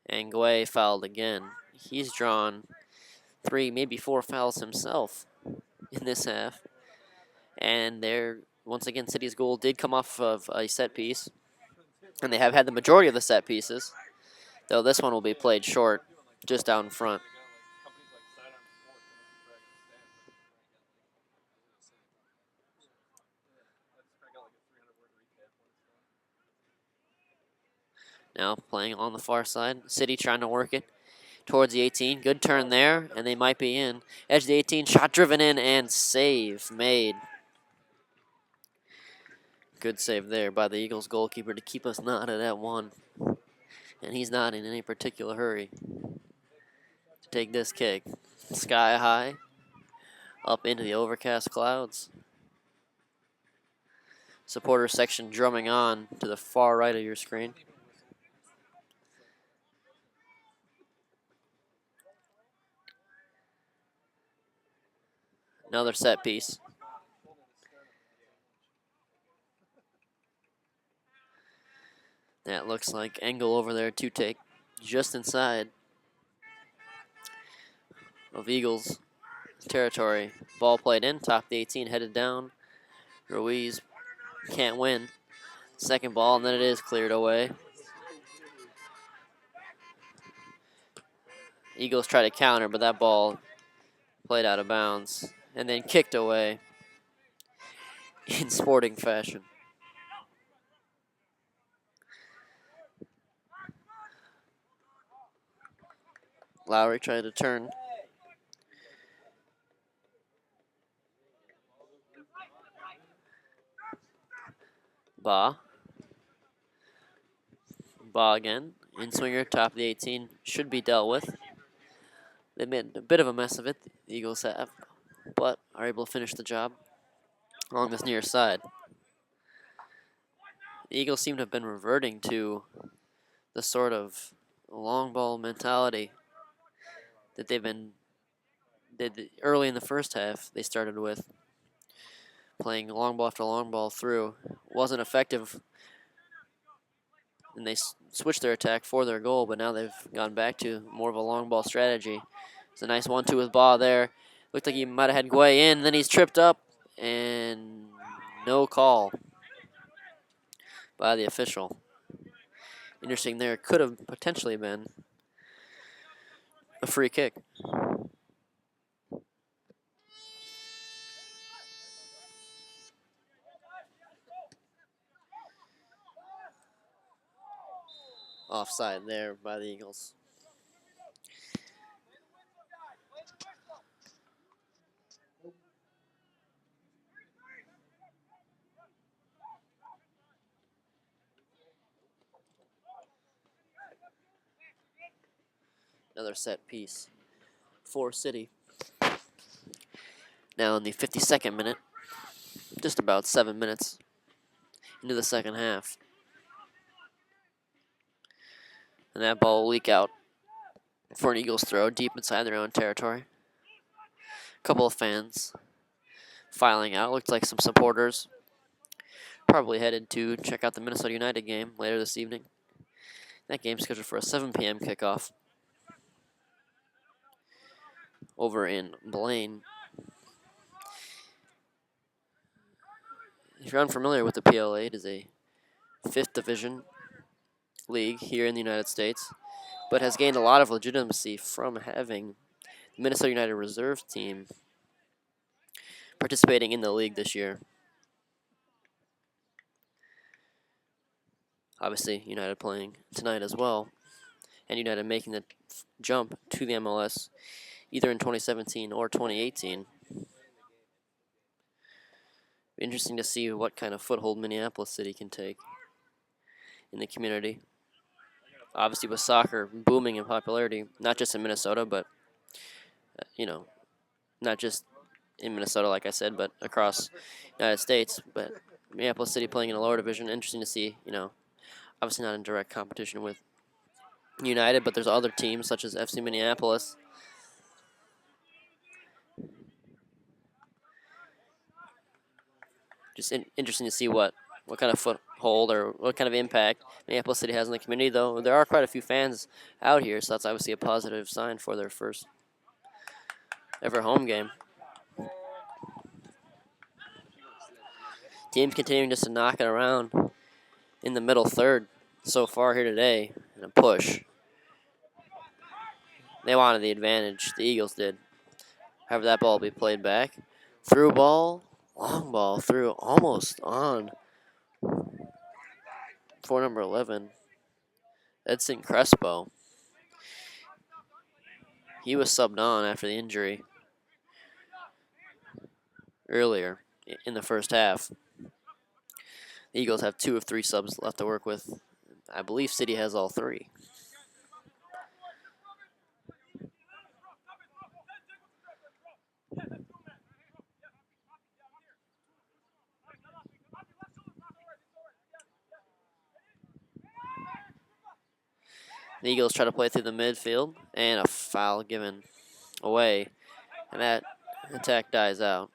And Guay fouled again. He's drawn 3, maybe 4 fouls himself in this half. And there, once again, City's goal did come off of a set piece. And they have had the majority of the set pieces, though this one will be played short, just out in front. Now playing on the far side. City trying to work it towards the 18. Good turn there, and they might be in. Edge of the 18, shot driven in, and save made. Good save there by the Eagles goalkeeper to keep us knotted at 1. And he's not in any particular hurry to take this kick. Sky high, up into the overcast clouds. Supporter section drumming on to the far right of your screen. Another set piece. That looks like Engel over there to take just inside of Eagles territory. Ball played in, top the 18, headed down. Ruiz can't win. Second ball, and then it is cleared away. Eagles try to counter, but that ball played out of bounds and then kicked away in sporting fashion. Lowry tried to turn. Ba again. In swinger, top of the 18, should be dealt with. They made a bit of a mess of it, the Eagles have, but are able to finish the job along this near side. The Eagles seem to have been reverting to the sort of long ball mentality that they've been did early in the first half. They started with playing long ball after long ball through. Wasn't effective, and they switched their attack for their goal, but now they've gone back to more of a long ball strategy. It's a nice 1-2 with Ba there. Looked like he might have had Guay in, then he's tripped up, and no call by the official. Interesting there. Could have potentially been a free kick. Offside there by the Eagles. Another set piece for City. Now in the 52nd minute, just about 7 minutes into the second half. And that ball will leak out for an Eagles throw deep inside their own territory. A couple of fans filing out. Looked like some supporters probably headed to check out the Minnesota United game later this evening. That game's scheduled for a 7 p.m. kickoff over in Blaine. If you're unfamiliar with the PLA, it is a 5th division league here in the United States, but has gained a lot of legitimacy from having the Minnesota United reserve team participating in the league this year. Obviously, United playing tonight as well, and United making the jump to the MLS either in 2017 or 2018. Interesting to see what kind of foothold Minneapolis City can take in the community. Obviously, with soccer booming in popularity, not just in Minnesota, but, not just in Minnesota, like I said, but across the United States. But Minneapolis City playing in a lower division, interesting to see, obviously not in direct competition with United, but there's other teams such as FC Minneapolis. Just interesting to see what kind of foothold or what kind of impact Minneapolis City has in the community, though there are quite a few fans out here, so that's obviously a positive sign for their first ever home game. Teams continuing just to knock it around in the middle third so far here today in a push. They wanted the advantage, the Eagles did. However, that ball will be played back. Through ball, long ball, through almost on for number 11, Edson Crespo. He was subbed on after the injury earlier in the first half. The Eagles have 2 of 3 subs left to work with. I believe City has all 3. The Eagles try to play through the midfield, and a foul given away, and that attack dies out.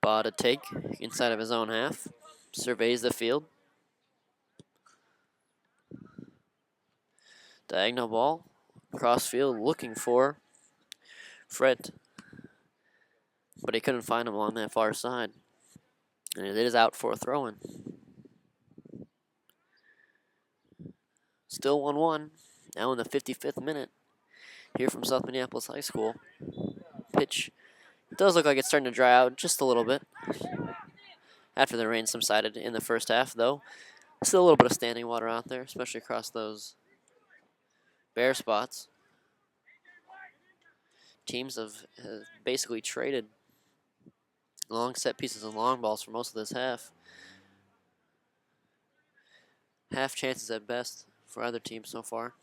Ba to take inside of his own half, surveys the field. Diagonal ball, cross field, looking for Fred, but he couldn't find him along that far side. And it is out for a throw-in. Still 1-1. Now in the 55th minute. Here from South Minneapolis High School. Pitch does look like it's starting to dry out just a little bit. After the rain subsided in the first half, though. Still a little bit of standing water out there, especially across those bare spots. Teams have basically traded long set pieces and long balls for most of this half. Half chances at best for either team so far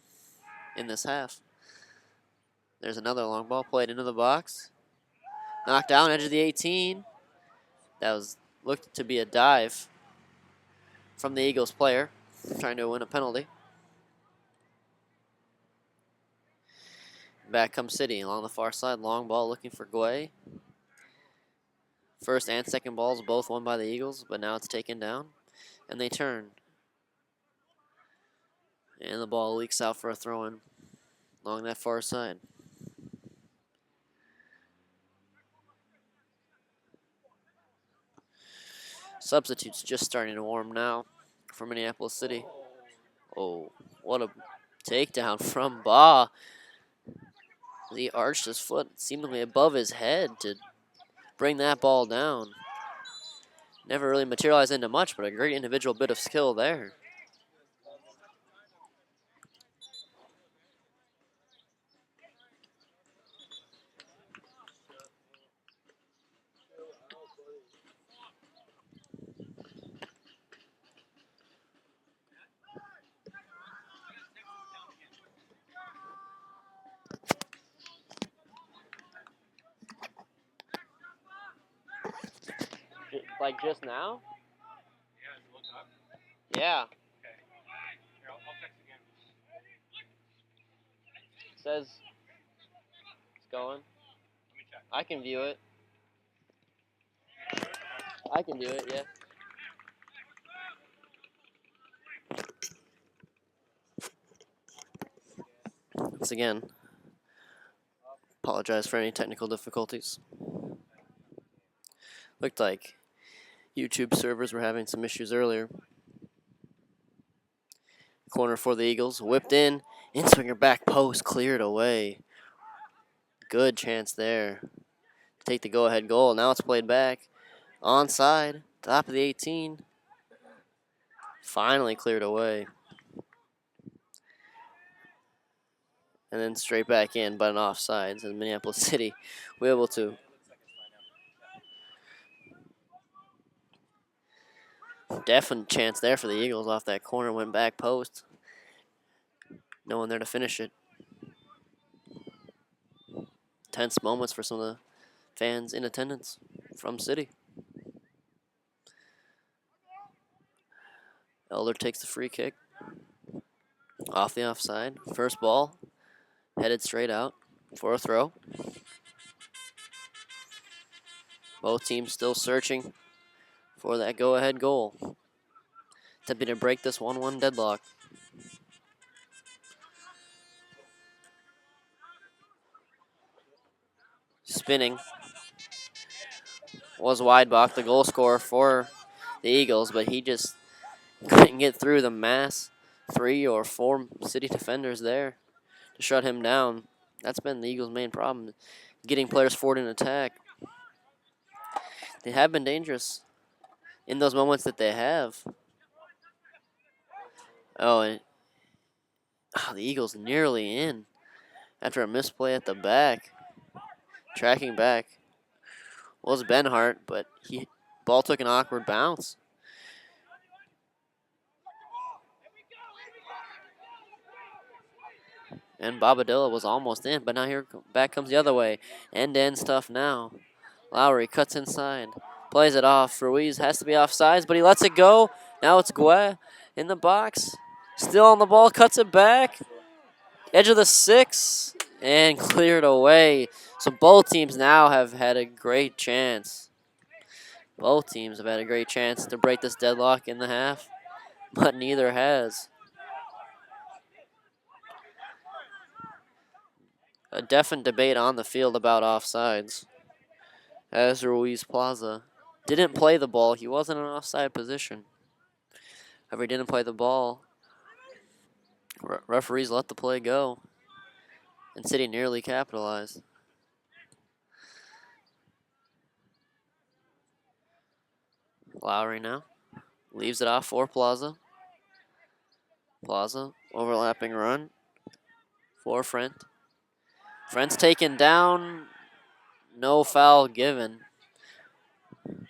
in this half. There's another long ball played into the box. Knocked down, edge of the 18. That looked to be a dive from the Eagles player, trying to win a penalty. Back comes City along the far side. Long ball looking for Guay. First and second balls both won by the Eagles, but now it's taken down. And they turn. And the ball leaks out for a throw-in along that far side. Substitutes just starting to warm now for Minneapolis City. Oh, what a takedown from Ba. He arched his foot seemingly above his head to bring that ball down. Never really materialized into much, but a great individual bit of skill there. Like just now? Yeah. Says it's going. I can view it. I can do it, yeah. Once again, apologize for any technical difficulties. Looked like YouTube servers were having some issues earlier. Corner for the Eagles, whipped in swinger back post, cleared away. Good chance there to take the go-ahead goal. Now it's played back. Onside, top of the 18. Finally cleared away. And then straight back in, but an offside. And Minneapolis City were able to definite chance there for the Eagles off that corner, went back post. No one there to finish it. Tense moments for some of the fans in attendance from City. Elder takes the free kick off the offside. First ball headed straight out for a throw. Both teams still searching for that go-ahead goal. Attempting to break this 1-1 deadlock. Spinning was Weidbach, the goal scorer for the Eagles, but he just couldn't get through the mass 3 or 4 City defenders there to shut him down. That's been the Eagles' main problem, getting players forward in attack. They have been dangerous in those moments that they have. Oh, and the Eagles nearly in after a misplay at the back. Tracking back was Benhart, but ball took an awkward bounce. And Bobadilla was almost in, but now here back comes the other way. End-to-end stuff now. Lowry cuts inside, plays it off. Ruiz has to be offsides, but he lets it go. Now it's Gue in the box. Still on the ball, cuts it back. Edge of the 6, and cleared away. So both teams now have had a great chance. Both teams have had a great chance to break this deadlock in the half, but neither has. A definite debate on the field about offsides, as Ruiz Plaza didn't play the ball. He wasn't in an offside position. However, he didn't play the ball. Referees let the play go, and City nearly capitalized. Lowry now leaves it off for Plaza. Plaza, overlapping run for Frent. Frent's taken down. No foul given.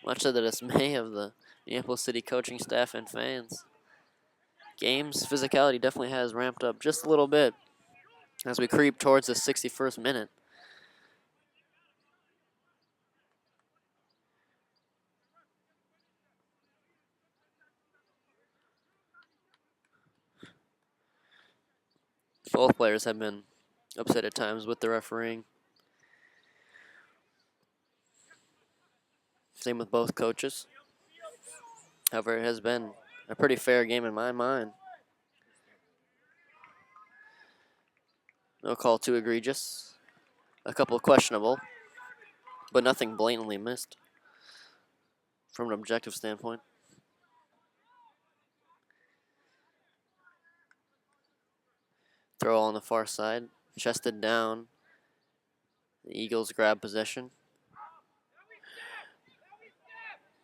Much to the dismay of the Minneapolis City coaching staff and fans. Game's physicality definitely has ramped up just a little bit as we creep towards the 61st minute. Both players have been upset at times with the refereeing. Same with both coaches. However, it has been a pretty fair game in my mind. No call too egregious. A couple questionable, but nothing blatantly missed from an objective standpoint. Throw on the far side, chested down. The Eagles grab possession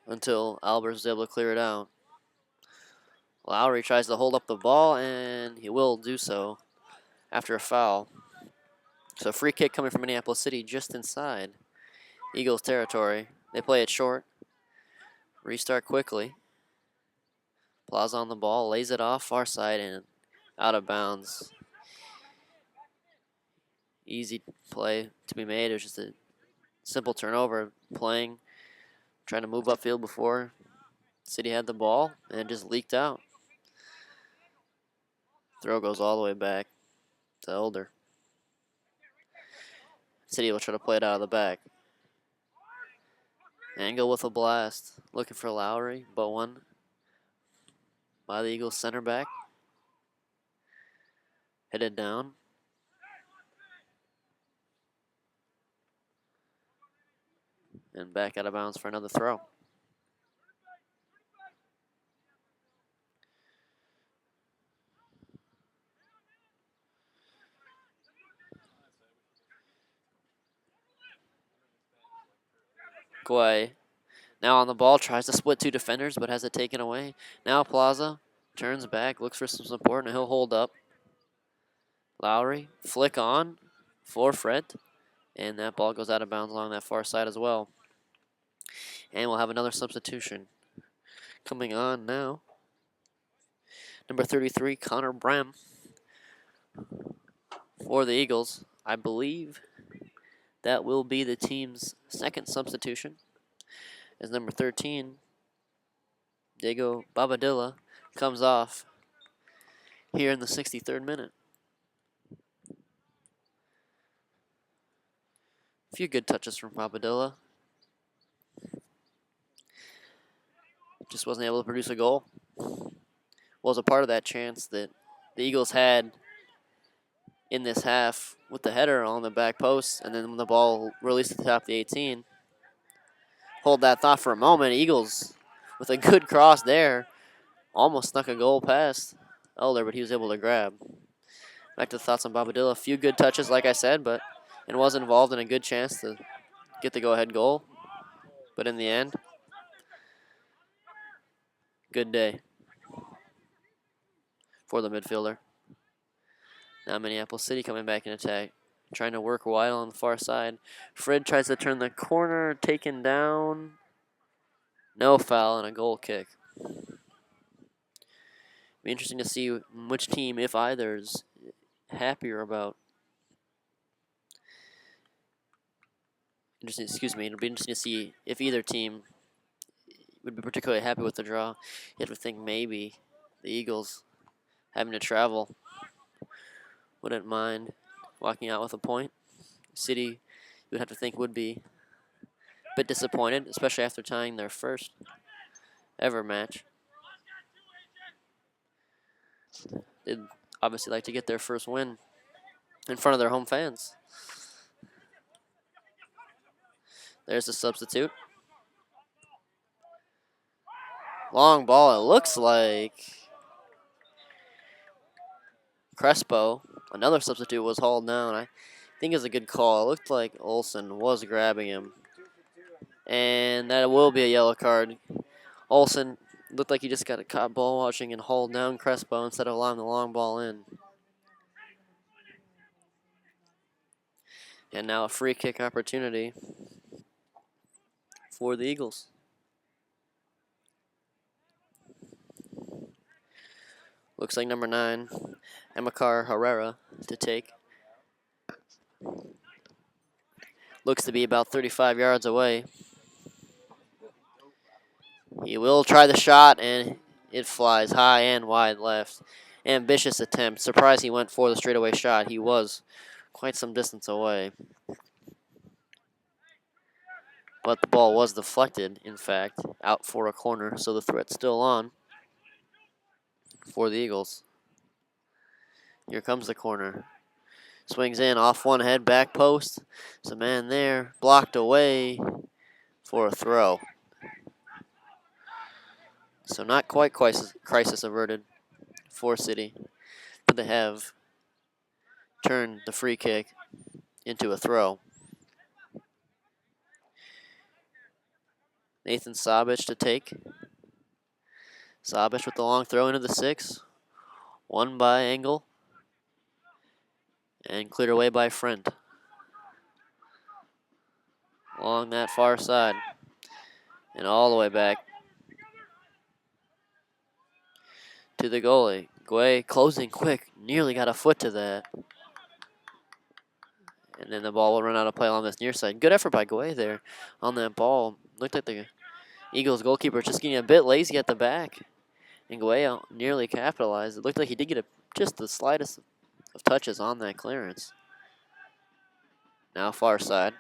until Albers is able to clear it out. Lowry tries to hold up the ball, and he will do so after a foul. So free kick coming from Minneapolis City just inside Eagles territory. They play it short. Restart quickly. Plaza on the ball, lays it off far side and out of bounds. Easy play to be made. It was just a simple turnover. Playing, trying to move upfield before City had the ball, and it just leaked out. Throw goes all the way back to Elder. City will try to play it out of the back. Angle with a blast. Looking for Lowry, but one by the Eagles center back. Headed down. And back out of bounds for another throw. Guay now on the ball, tries to split two defenders, but has it taken away. Now Plaza turns back, looks for some support, and he'll hold up. Lowry, flick on for Fred, and that ball goes out of bounds along that far side as well. And we'll have another substitution coming on now. Number 33, Connor Brem for the Eagles. I believe that will be the team's second substitution, as number 13, Diego Bobadilla, comes off here in the 63rd minute. A few good touches from Bobadilla. Just wasn't able to produce a goal. Was a part of that chance that the Eagles had in this half with the header on the back post, and then when the ball released at the top of the 18. Hold that thought for a moment. Eagles with a good cross there. Almost snuck a goal past Elder, but he was able to grab. Back to the thoughts on Bobadilla. A few good touches, like I said, and was involved in a good chance to get the go-ahead goal. But in the end, good day for the midfielder. Now Minneapolis City coming back in attack, trying to work wide on the far side. Fred tries to turn the corner, taken down. No foul and a goal kick. Be interesting to see which team, if either, is happier about. It'll be interesting to see if either team would be particularly happy with the draw. You have to think maybe the Eagles having to travel wouldn't mind walking out with a point. City, you would have to think, would be a bit disappointed, especially after tying their first ever match. They'd obviously like to get their first win in front of their home fans. There's the substitute. Long ball. It looks like Crespo, another substitute, was hauled down. I think it's a good call. It looked like Olsen was grabbing him. And that will be a yellow card. Olsen looked like he just got caught ball watching and hauled down Crespo instead of allowing the long ball in. And now a free kick opportunity for the Eagles. Looks like number 9, Emakar Herrera, to take. Looks to be about 35 yards away. He will try the shot, and it flies high and wide left. Ambitious attempt. Surprised he went for the straightaway shot. He was quite some distance away. But the ball was deflected, in fact, out for a corner, so the threat's still on for the Eagles. Here comes the corner. Swings in, off one head, back post. There's a man there, blocked away for a throw. So not quite crisis averted for City, but they have turned the free kick into a throw. Nathan Sabic to take. Sabic with the long throw into the 6. Won by Engel. And cleared away by Friend. Along that far side. And all the way back to the goalie. Guay closing quick. Nearly got a foot to that. And then the ball will run out of play along this near side. Good effort by Guay there on that ball. Looked like the Eagles goalkeeper just getting a bit lazy at the back. And Guay nearly capitalized. It looked like he did get just the slightest of touches on that clearance. Now far side.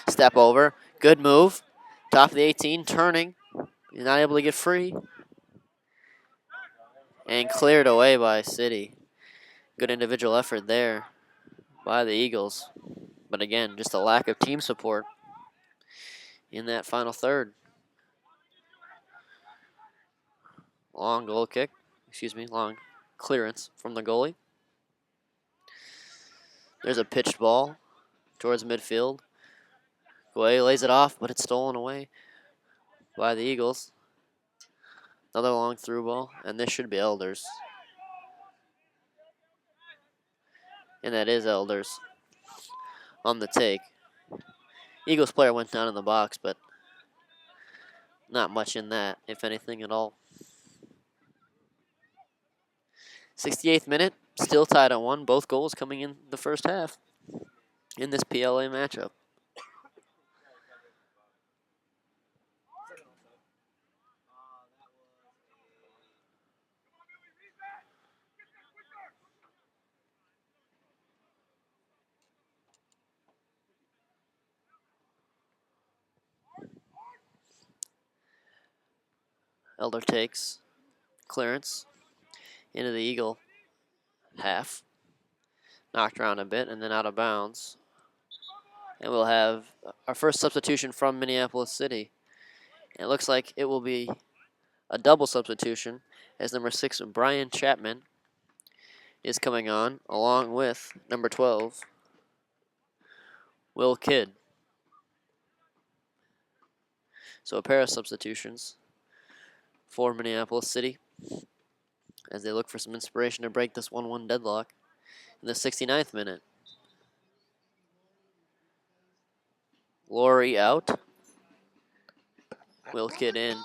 Step over. Good move. Top of the 18, turning. He's not able to get free. And cleared away by City. Good individual effort there by the Eagles. But again, just a lack of team support in that final third. Long goal kick. Long clearance from the goalie. There's a pitched ball towards midfield. Guay lays it off, but it's stolen away by the Eagles. Another long through ball, and this should be Elders. And that is Elders on the take. Eagles player went down in the box, but not much in that, if anything at all. 68th minute, still tied at 1. Both goals coming in the first half in this PLA matchup. Elder takes clearance into the Eagle half. Knocked around a bit and then out of bounds. And we'll have our first substitution from Minneapolis City. And it looks like it will be a double substitution as number 6, Brian Chapman, is coming on, along with number 12, Will Kidd. So a pair of substitutions for Minneapolis City as they look for some inspiration to break this 1-1 deadlock in the 69th minute. Laurie out. Will Kidd in.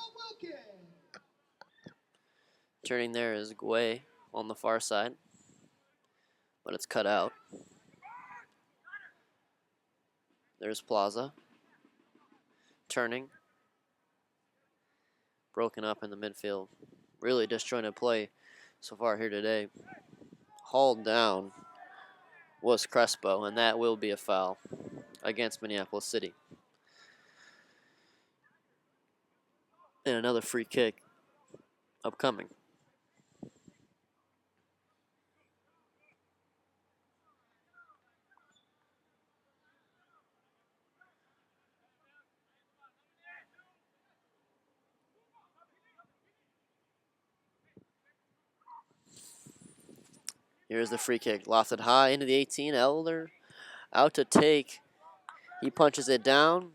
Turning there is Guay on the far side, but it's cut out. There's Plaza. Turning. Broken up in the midfield. Really disjointed play so far here today. Hauled down was Crespo, and that will be a foul against Minneapolis City. And another free kick upcoming. Here's the free kick. Lofted high into the 18. Elder out to take. He punches it down.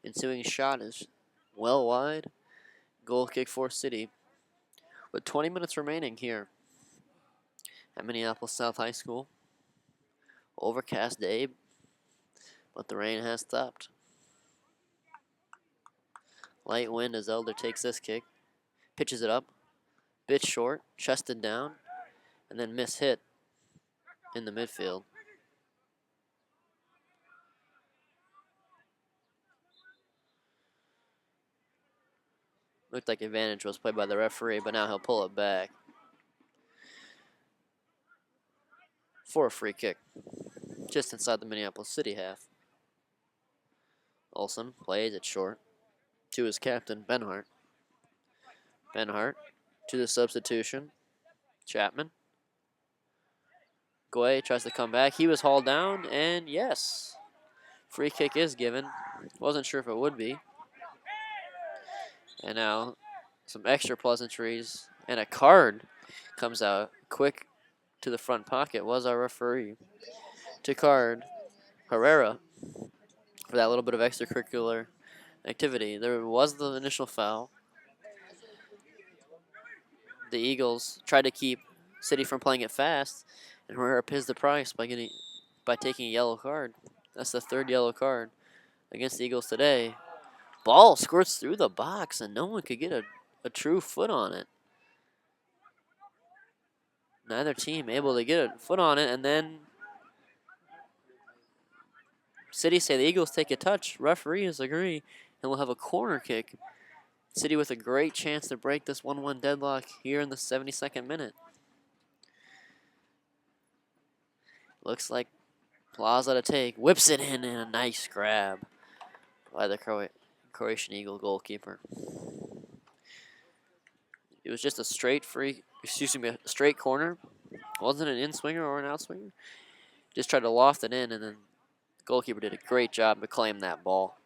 Ensuing shot is well wide. Goal kick for City. With 20 minutes remaining here at Minneapolis South High School. Overcast day, but the rain has stopped. Light wind as Elder takes this kick. Pitches it up. Bit short. Chested down. And then hit in the midfield. Looked like advantage was played by the referee, but now he'll pull it back for a free kick just inside the Minneapolis City half. Olsen plays it short to his captain, Benhart. Benhart to the substitution, Chapman. Guay tries to come back. He was hauled down, and yes, free kick is given. Wasn't sure if it would be. And now some extra pleasantries, and a card comes out quick to the front pocket. Was our referee to card Herrera for that little bit of extracurricular activity. There was the initial foul. The Eagles tried to keep City from playing it fast, and Herrera pays the price by taking a yellow card. That's the third yellow card against the Eagles today. Ball squirts through the box, and no one could get a true foot on it. Neither team able to get a foot on it, and then City say the Eagles take a touch. Referees agree, and we'll have a corner kick. City with a great chance to break this 1-1 deadlock here in the 72nd minute. Looks like Plaza to take. Whips it in, and a nice grab by the Croatian Eagle goalkeeper. It was just a straight straight corner. Wasn't an in-swinger or an out-swinger. Just tried to loft it in, and then the goalkeeper did a great job to claim that ball.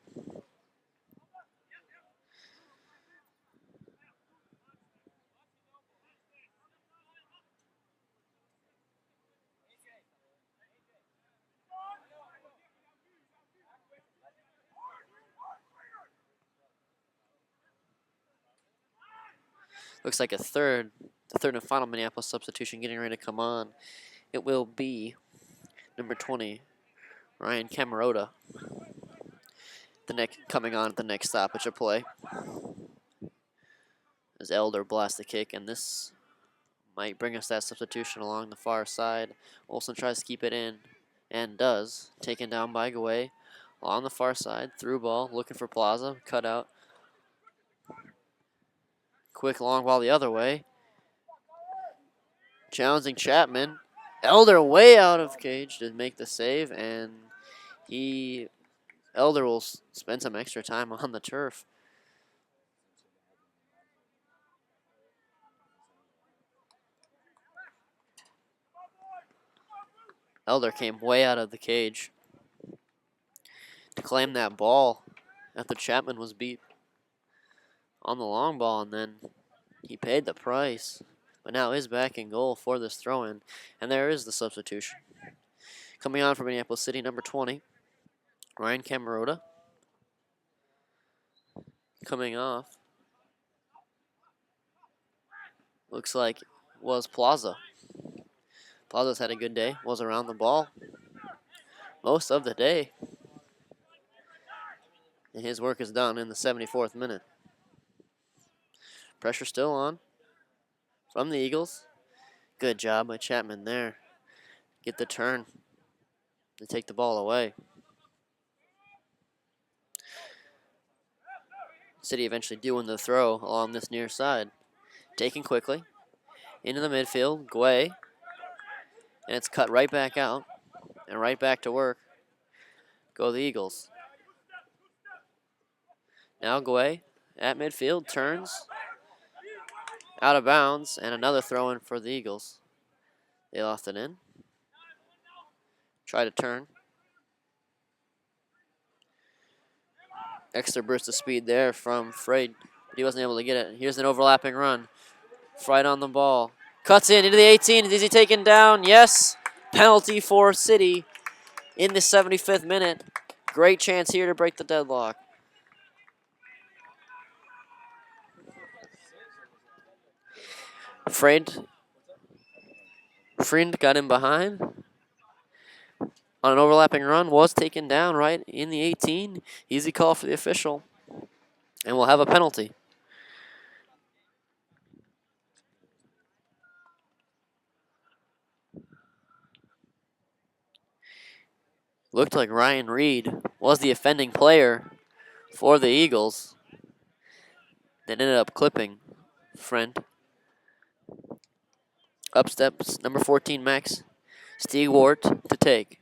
Looks like the third and final Minneapolis substitution getting ready to come on. It will be number 20, Ryan Camerota, coming on at the next stoppage of play. As Elder blasts the kick, and this might bring us that substitution along the far side. Olsen tries to keep it in, and does. Taken down by Gouet. Along the far side, through ball, looking for Plaza, cut out. Quick long ball the other way. Challenging Chapman. Elder way out of cage to make the save, and Elder will spend some extra time on the turf. Elder came way out of the cage to claim that ball after Chapman was beat on the long ball, and then he paid the price. But now is back in goal for this throw-in, and there is the substitution. Coming on from Minneapolis City, number 20, Ryan Camerota. Coming off, looks like was Plaza. Plaza's had a good day, was around the ball most of the day. And his work is done in the 74th minute. Pressure still on from the Eagles. Good job by Chapman there. Get the turn to take the ball away. City eventually doing the throw along this near side. Taken quickly into the midfield. Guay. And it's cut right back out and right back to work. Go the Eagles. Now Guay at midfield, turns out of bounds, and another throw in for the Eagles. They lost it in. Try to turn. Extra burst of speed there from Freid, but he wasn't able to get it. Here's an overlapping run. Freid on the ball. Cuts in into the 18. Is he taken down? Yes. Penalty for City in the 75th minute. Great chance here to break the deadlock. Friend got in behind on an overlapping run. Was taken down right in the 18. Easy call for the official. And we'll have a penalty. Looked like Ryan Reed was the offending player for the Eagles. That ended up clipping Friend. Up steps number 14, Max Stegwart to take.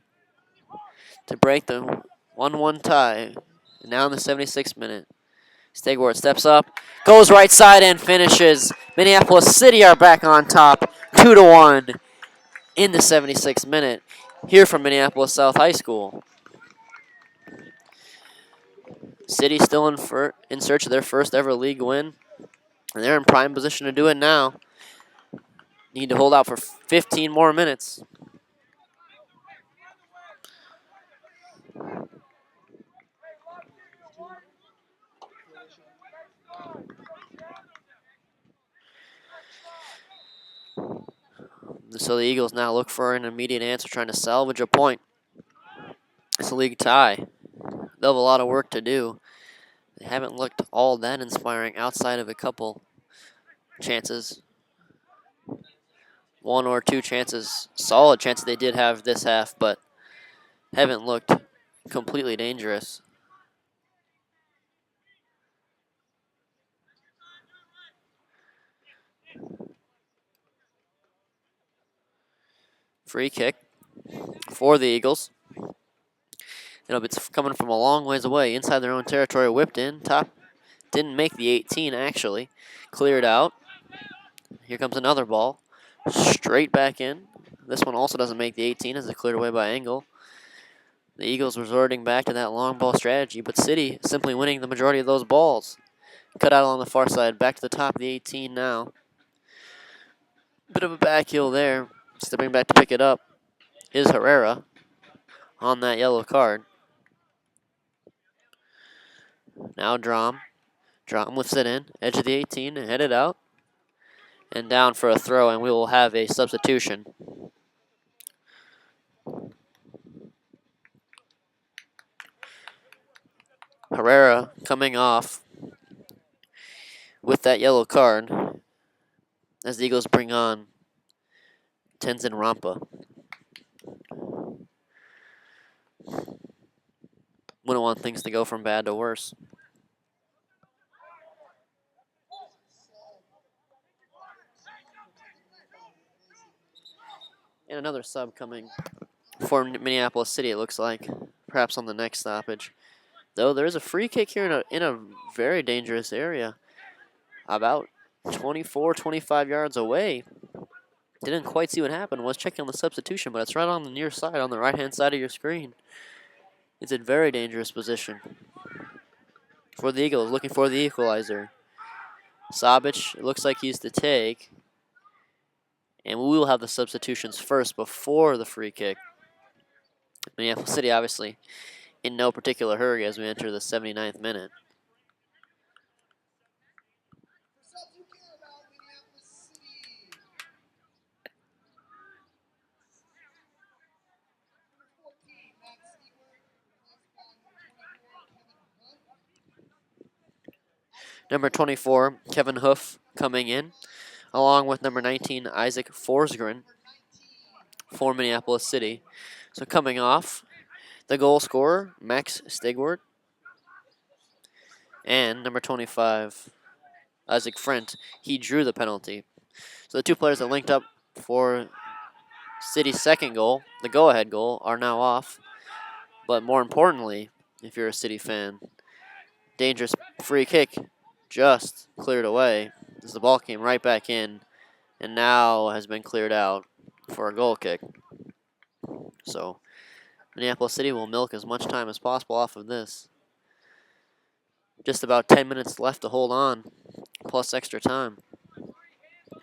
To break the 1-1 tie. Now in the 76th minute. Stegwart steps up, goes right side and finishes. Minneapolis City are back on top, 2-1 in the 76th minute. Here from Minneapolis South High School. City still in search of their first ever league win, and they're in prime position to do it now. Need to hold out for 15 more minutes. So the Eagles now look for an immediate answer, trying to salvage a point. It's a league tie. They'll have a lot of work to do. They haven't looked all that inspiring outside of a couple chances. One or two chances, solid chances they did have this half, but haven't looked completely dangerous. Free kick for the Eagles. It's coming from a long ways away, inside their own territory, whipped in, top. Didn't make the 18, actually. Cleared out. Here comes another ball. Straight back in. This one also doesn't make the 18 as it's cleared away by Engel. The Eagles resorting back to that long ball strategy, but City simply winning the majority of those balls. Cut out along the far side, back to the top of the 18 now. Bit of a back heel there. Stepping back to pick it up is Herrera on that yellow card. Now Drum. Drum lifts it in, edge of the 18, and headed out. And down for a throw, and we will have a substitution. Herrera coming off with that yellow card as the Eagles bring on Tenzin Rampa. Wouldn't want things to go from bad to worse. And another sub coming for Minneapolis City, it looks like. Perhaps on the next stoppage. Though there is a free kick here in a very dangerous area. About 24, 25 yards away. Didn't quite see what happened. Was checking on the substitution, but it's right on the near side, on the right-hand side of your screen. It's a very dangerous position for the Eagles, looking for the equalizer. Sabic, it looks like he's to take. And we will have the substitutions first before the free kick. Minneapolis City, obviously, in no particular hurry as we enter the 79th minute. Number 24, Kevin Hoof, coming in, along with number 19, Isaac Forsgren for Minneapolis City. So coming off, the goal scorer, Max Stegwart, and number 25, Isaac Frent. He drew the penalty. So the two players that linked up for City's second goal, the go-ahead goal, are now off. But more importantly, if you're a City fan, dangerous free kick just cleared away as the ball came right back in and now has been cleared out for a goal kick. So Minneapolis City will milk as much time as possible off of this. Just about 10 minutes left to hold on, plus extra time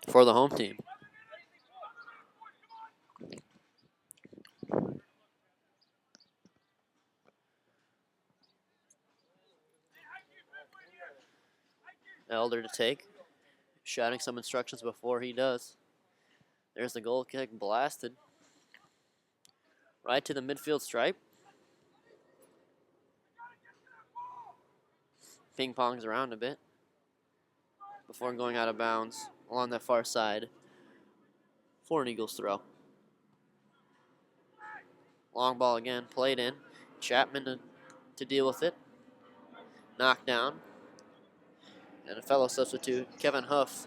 for the home team. Elder to take. Shouting some instructions before he does. There's the goal kick blasted. Right to the midfield stripe. Ping pongs around a bit before going out of bounds along that far side for an Eagles throw. Long ball again, played in. Chapman to deal with it. Knocked down. And a fellow substitute, Kevin Huff,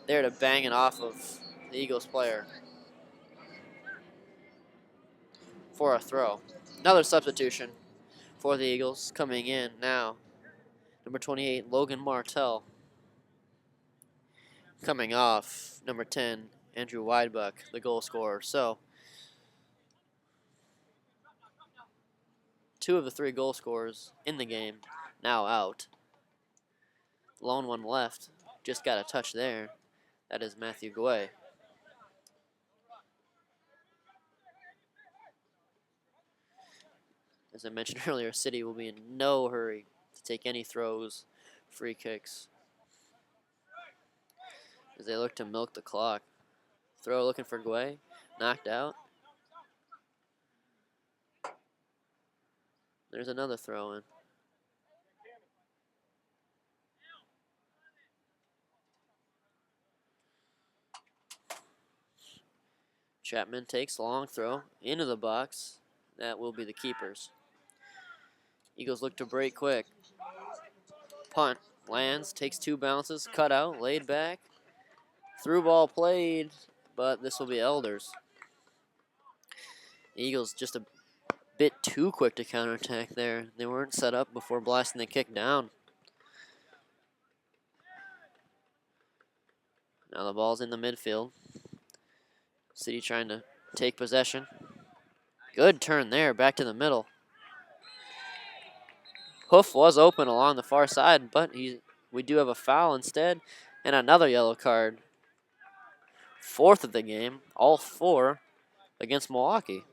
there to bang it off of the Eagles player for a throw. Another substitution for the Eagles coming in now. Number 28, Logan Martell. Coming off, number 10, Andrew Widebuck, the goal scorer. So, 2 of the 3 goal scorers in the game now out. Lone one left, just got a touch there. That is Matthew Guay. As I mentioned earlier, City will be in no hurry to take any throws, free kicks, as they look to milk the clock. Throw looking for Guay, knocked out. There's another throw in. Chapman takes long throw into the box. That will be the keepers. Eagles look to break quick. Punt, lands, takes 2 bounces, cut out, laid back. Through ball played, but this will be Elders. The Eagles just a bit too quick to counterattack there. They weren't set up before blasting the kick down. Now the ball's in the midfield. City trying to take possession. Good turn there, back to the middle. Hoof was open along the far side, but we do have a foul instead, and another yellow card. 4th of the game, all 4 against Milwaukee.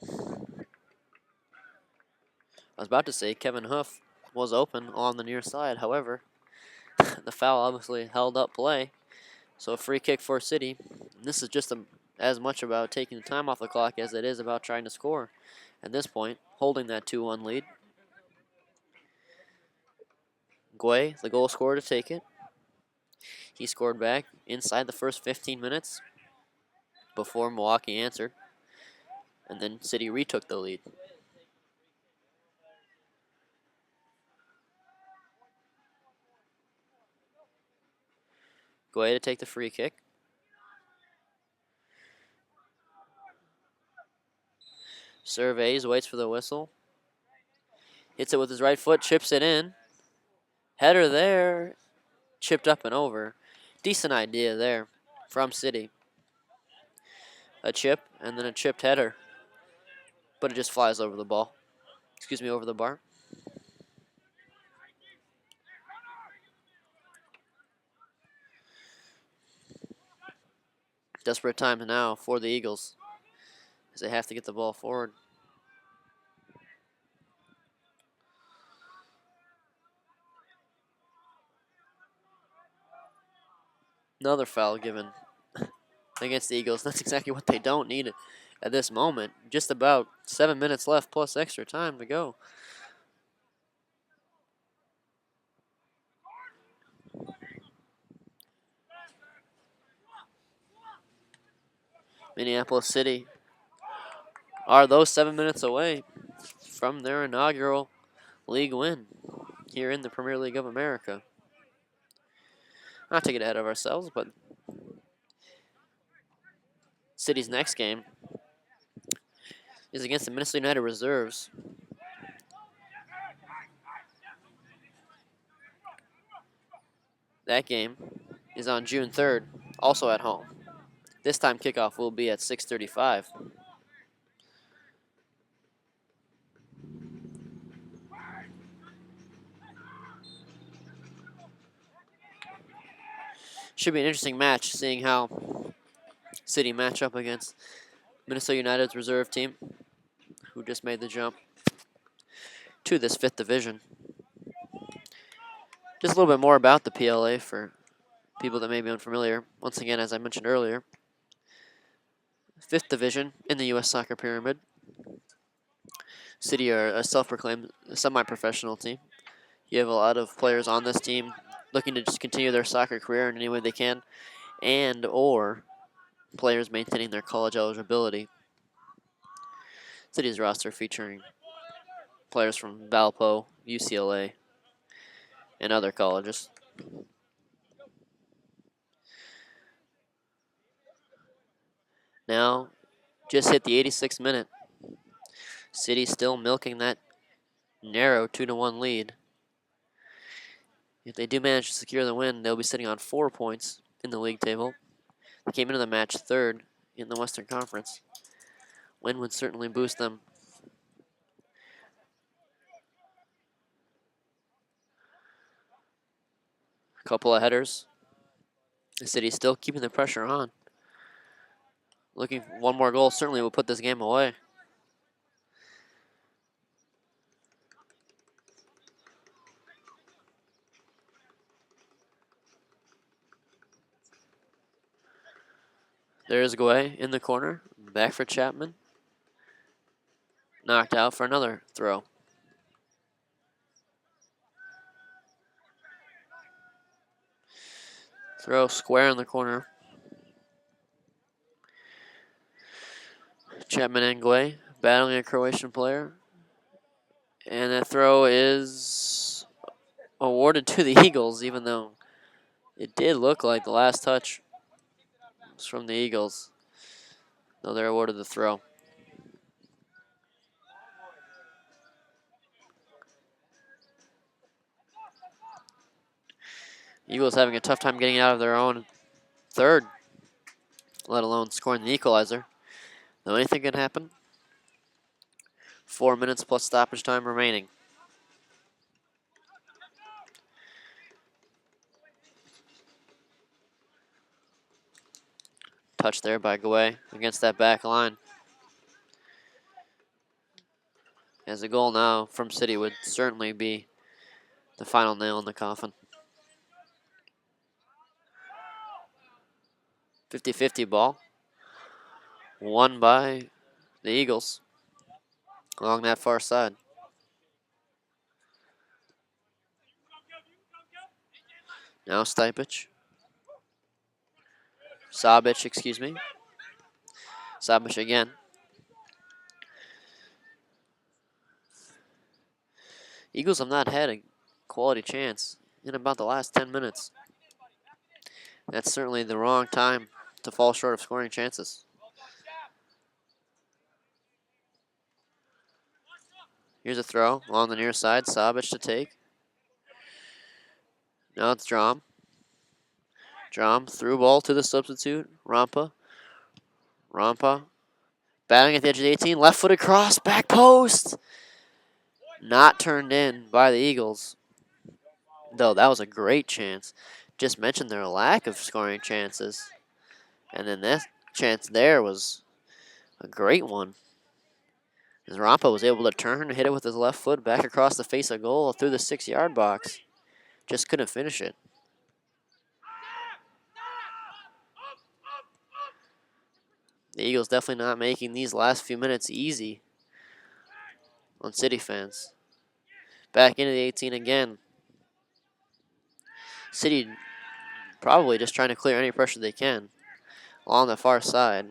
I was about to say Kevin Hoof was open on the near side. However, the foul obviously held up play. So a free kick for City. And this is just as much about taking the time off the clock as it is about trying to score. At this point, holding that 2-1 lead. Guay, the goal scorer, to take it. He scored back inside the first 15 minutes before Milwaukee answered. And then City retook the lead. Guay to take the free kick. Surveys, waits for the whistle. Hits it with his right foot, chips it in. Header there, chipped up and over. Decent idea there from City. A chip and then a chipped header. But it just flies over the ball. Excuse me, over the bar. Desperate time now for the Eagles as they have to get the ball forward. Another foul given against the Eagles. That's exactly what they don't need at this moment. Just about 7 minutes left plus extra time to go. Minneapolis City are those 7 minutes away from their inaugural league win here in the Premier League of America. Not to get ahead of ourselves, but City's next game is against the Minnesota United Reserves. That game is on June 3rd, also at home. This time kickoff will be at 6:35. Should be an interesting match, seeing how City match up against Minnesota United's reserve team, who just made the jump to this 5th division. Just a little bit more about the PLA for people that may be unfamiliar. Once again, as I mentioned earlier, 5th division in the U.S. soccer pyramid. City are a self-proclaimed semi-professional team. You have a lot of players on this team looking to just continue their soccer career in any way they can, and or players maintaining their college eligibility. City's roster featuring players from Valpo, UCLA, and other colleges. Now, just hit the 86th minute. City still milking that narrow 2-1 lead. If they do manage to secure the win, they'll be sitting on 4 points in the league table. They came into the match 3rd in the Western Conference. Win would certainly boost them. A couple of headers. The City still keeping the pressure on. Looking for one more goal certainly will put this game away. There's Guay in the corner. Back for Chapman. Knocked out for another throw. Throw square in the corner. Chapman and Guay battling a Croatian player. And that throw is awarded to the Eagles, even though it did look like the last touch was from the Eagles. Though they're awarded the throw. Eagles having a tough time getting out of their own third, let alone scoring the equalizer. Though anything can happen. 4 minutes plus stoppage time remaining. Touch there by Guay against that back line. As a goal now from City would certainly be the final nail in the coffin. 50-50 ball. Won by the Eagles along that far side. Now Stipic. Sabic, excuse me. Sabic again. Eagles have not had a quality chance in about the last 10 minutes. That's certainly the wrong time to fall short of scoring chances. Here's a throw along the near side. Sabic to take. Now it's Drom. Drom through ball to the substitute. Rampa. Batting at the edge of the 18. Left-footed cross. Back post. Not turned in by the Eagles. Though that was a great chance. Just mentioned their lack of scoring chances. And then that chance there was a great one. As Rampa was able to turn and hit it with his left foot back across the face of goal through the 6-yard box. Just couldn't finish it. The Eagles definitely not making these last few minutes easy on City fans. Back into the 18 again. City probably just trying to clear any pressure they can along the far side.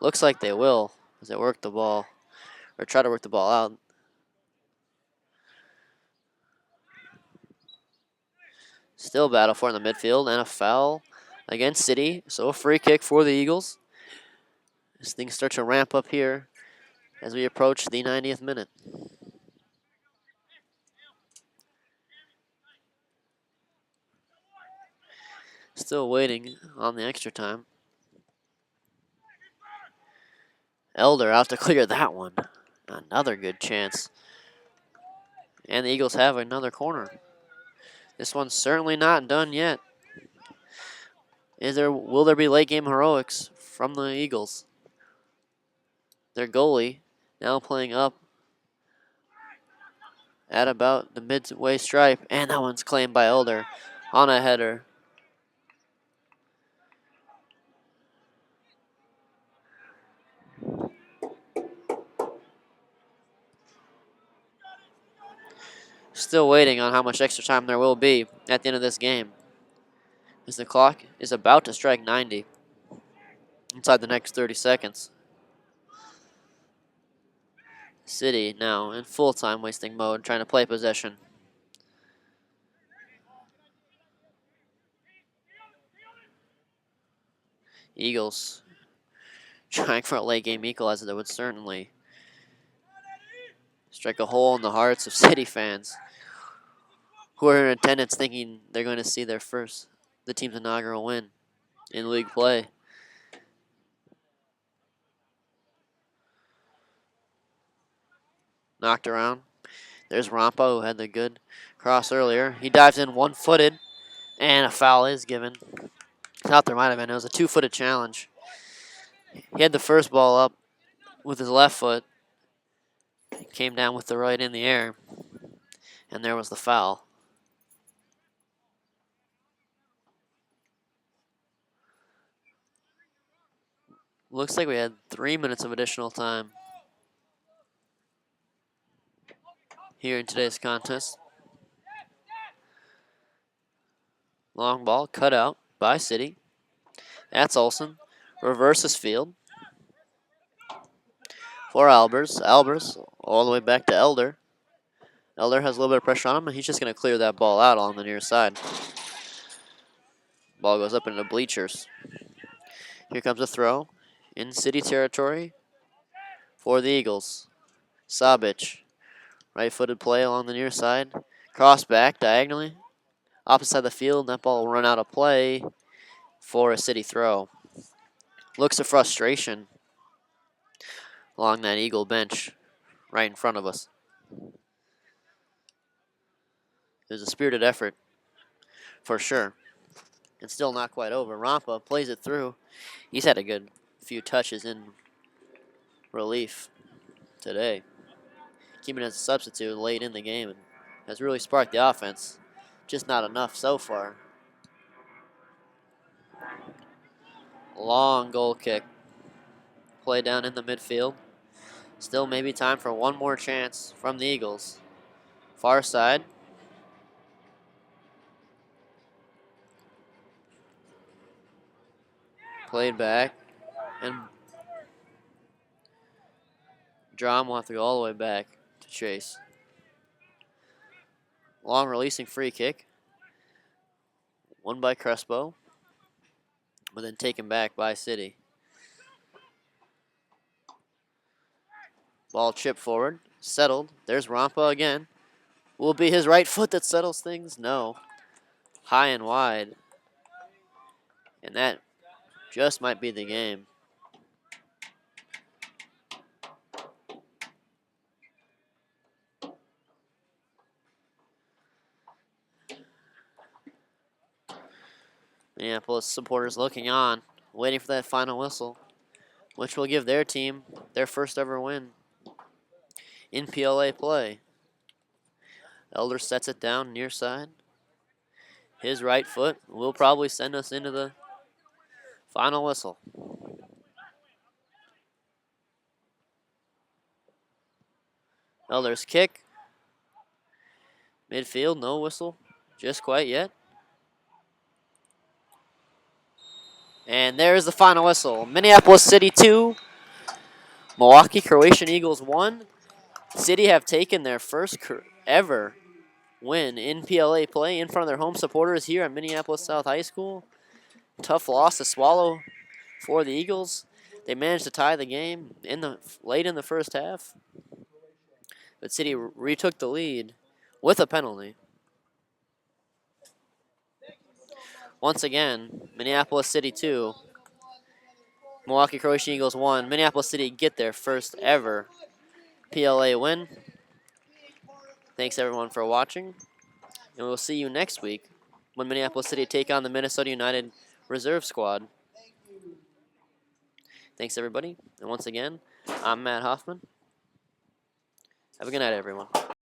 Looks like they will as they work the ball or try to work the ball out. Still battle for in the midfield and a foul against City. So a free kick for the Eagles. As things start to ramp up here as we approach the 90th minute. Still waiting on the extra time. Elder out to clear that one. Another good chance. And the Eagles have another corner. This one's certainly not done yet. Will there be late game heroics from the Eagles? Their goalie now playing up at about the midway stripe, and that one's claimed by Elder on a header. Still waiting on how much extra time there will be at the end of this game, as the clock is about to strike 90 inside the next 30 seconds. City now in full time wasting mode, trying to play possession. Eagles trying for a late game equalizer that would certainly strike a hole in the hearts of City fans who are in attendance thinking they're going to see the team's inaugural win in league play. Knocked around. There's Rampa, who had the good cross earlier. He dives in one-footed, and a foul is given. Thought there might have been. It was a two-footed challenge. He had the first ball up with his left foot. Came down with the right in the air, and there was the foul. Looks like we had 3 minutes of additional time here in today's contest. Long ball cut out by City. That's Olsen. Reverses field for Albers. Albers all the way back to Elder. Elder has a little bit of pressure on him, and he's just going to clear that ball out along the near side. Ball goes up into the bleachers. Here comes a throw in City territory for the Eagles. Sabic, right-footed play along the near side. Cross back diagonally. Opposite side of the field, that ball will run out of play for a City throw. Looks of frustration along that Eagle bench right in front of us. It was a spirited effort for sure. And still not quite over. Rampa plays it through. He's had a good few touches in relief today. Keeping as a substitute late in the game and has really sparked the offense. Just not enough so far. Long goal kick. Play down in the midfield. Still maybe time for one more chance from the Eagles. Far side. Played back. And Drum will have to go all the way back to chase. Long releasing free kick. Won by Crespo. But then taken back by City. Ball chipped forward. Settled. There's Rampa again. Will it be his right foot that settles things? No. High and wide. And that just might be the game. Minneapolis supporters looking on, waiting for that final whistle, which will give their team their first ever win in PLA play. Elder sets it down near side. His right foot will probably send us into the final whistle. Elder's kick. Midfield, no whistle just quite yet. And there's the final whistle. Minneapolis City 2, Milwaukee Croatian Eagles 1. City have taken their first ever win in PLA play in front of their home supporters here at Minneapolis South High School. Tough loss to swallow for the Eagles. They managed to tie the game late in the first half. But City retook the lead with a penalty. Once again, Minneapolis City 2, Milwaukee Croatian Eagles 1. Minneapolis City get their first ever PLA win. Thanks everyone for watching, and we'll see you next week when Minneapolis City take on the Minnesota United reserve squad. Thanks everybody, and once again, I'm Matt Hoffman. Have a good night, everyone.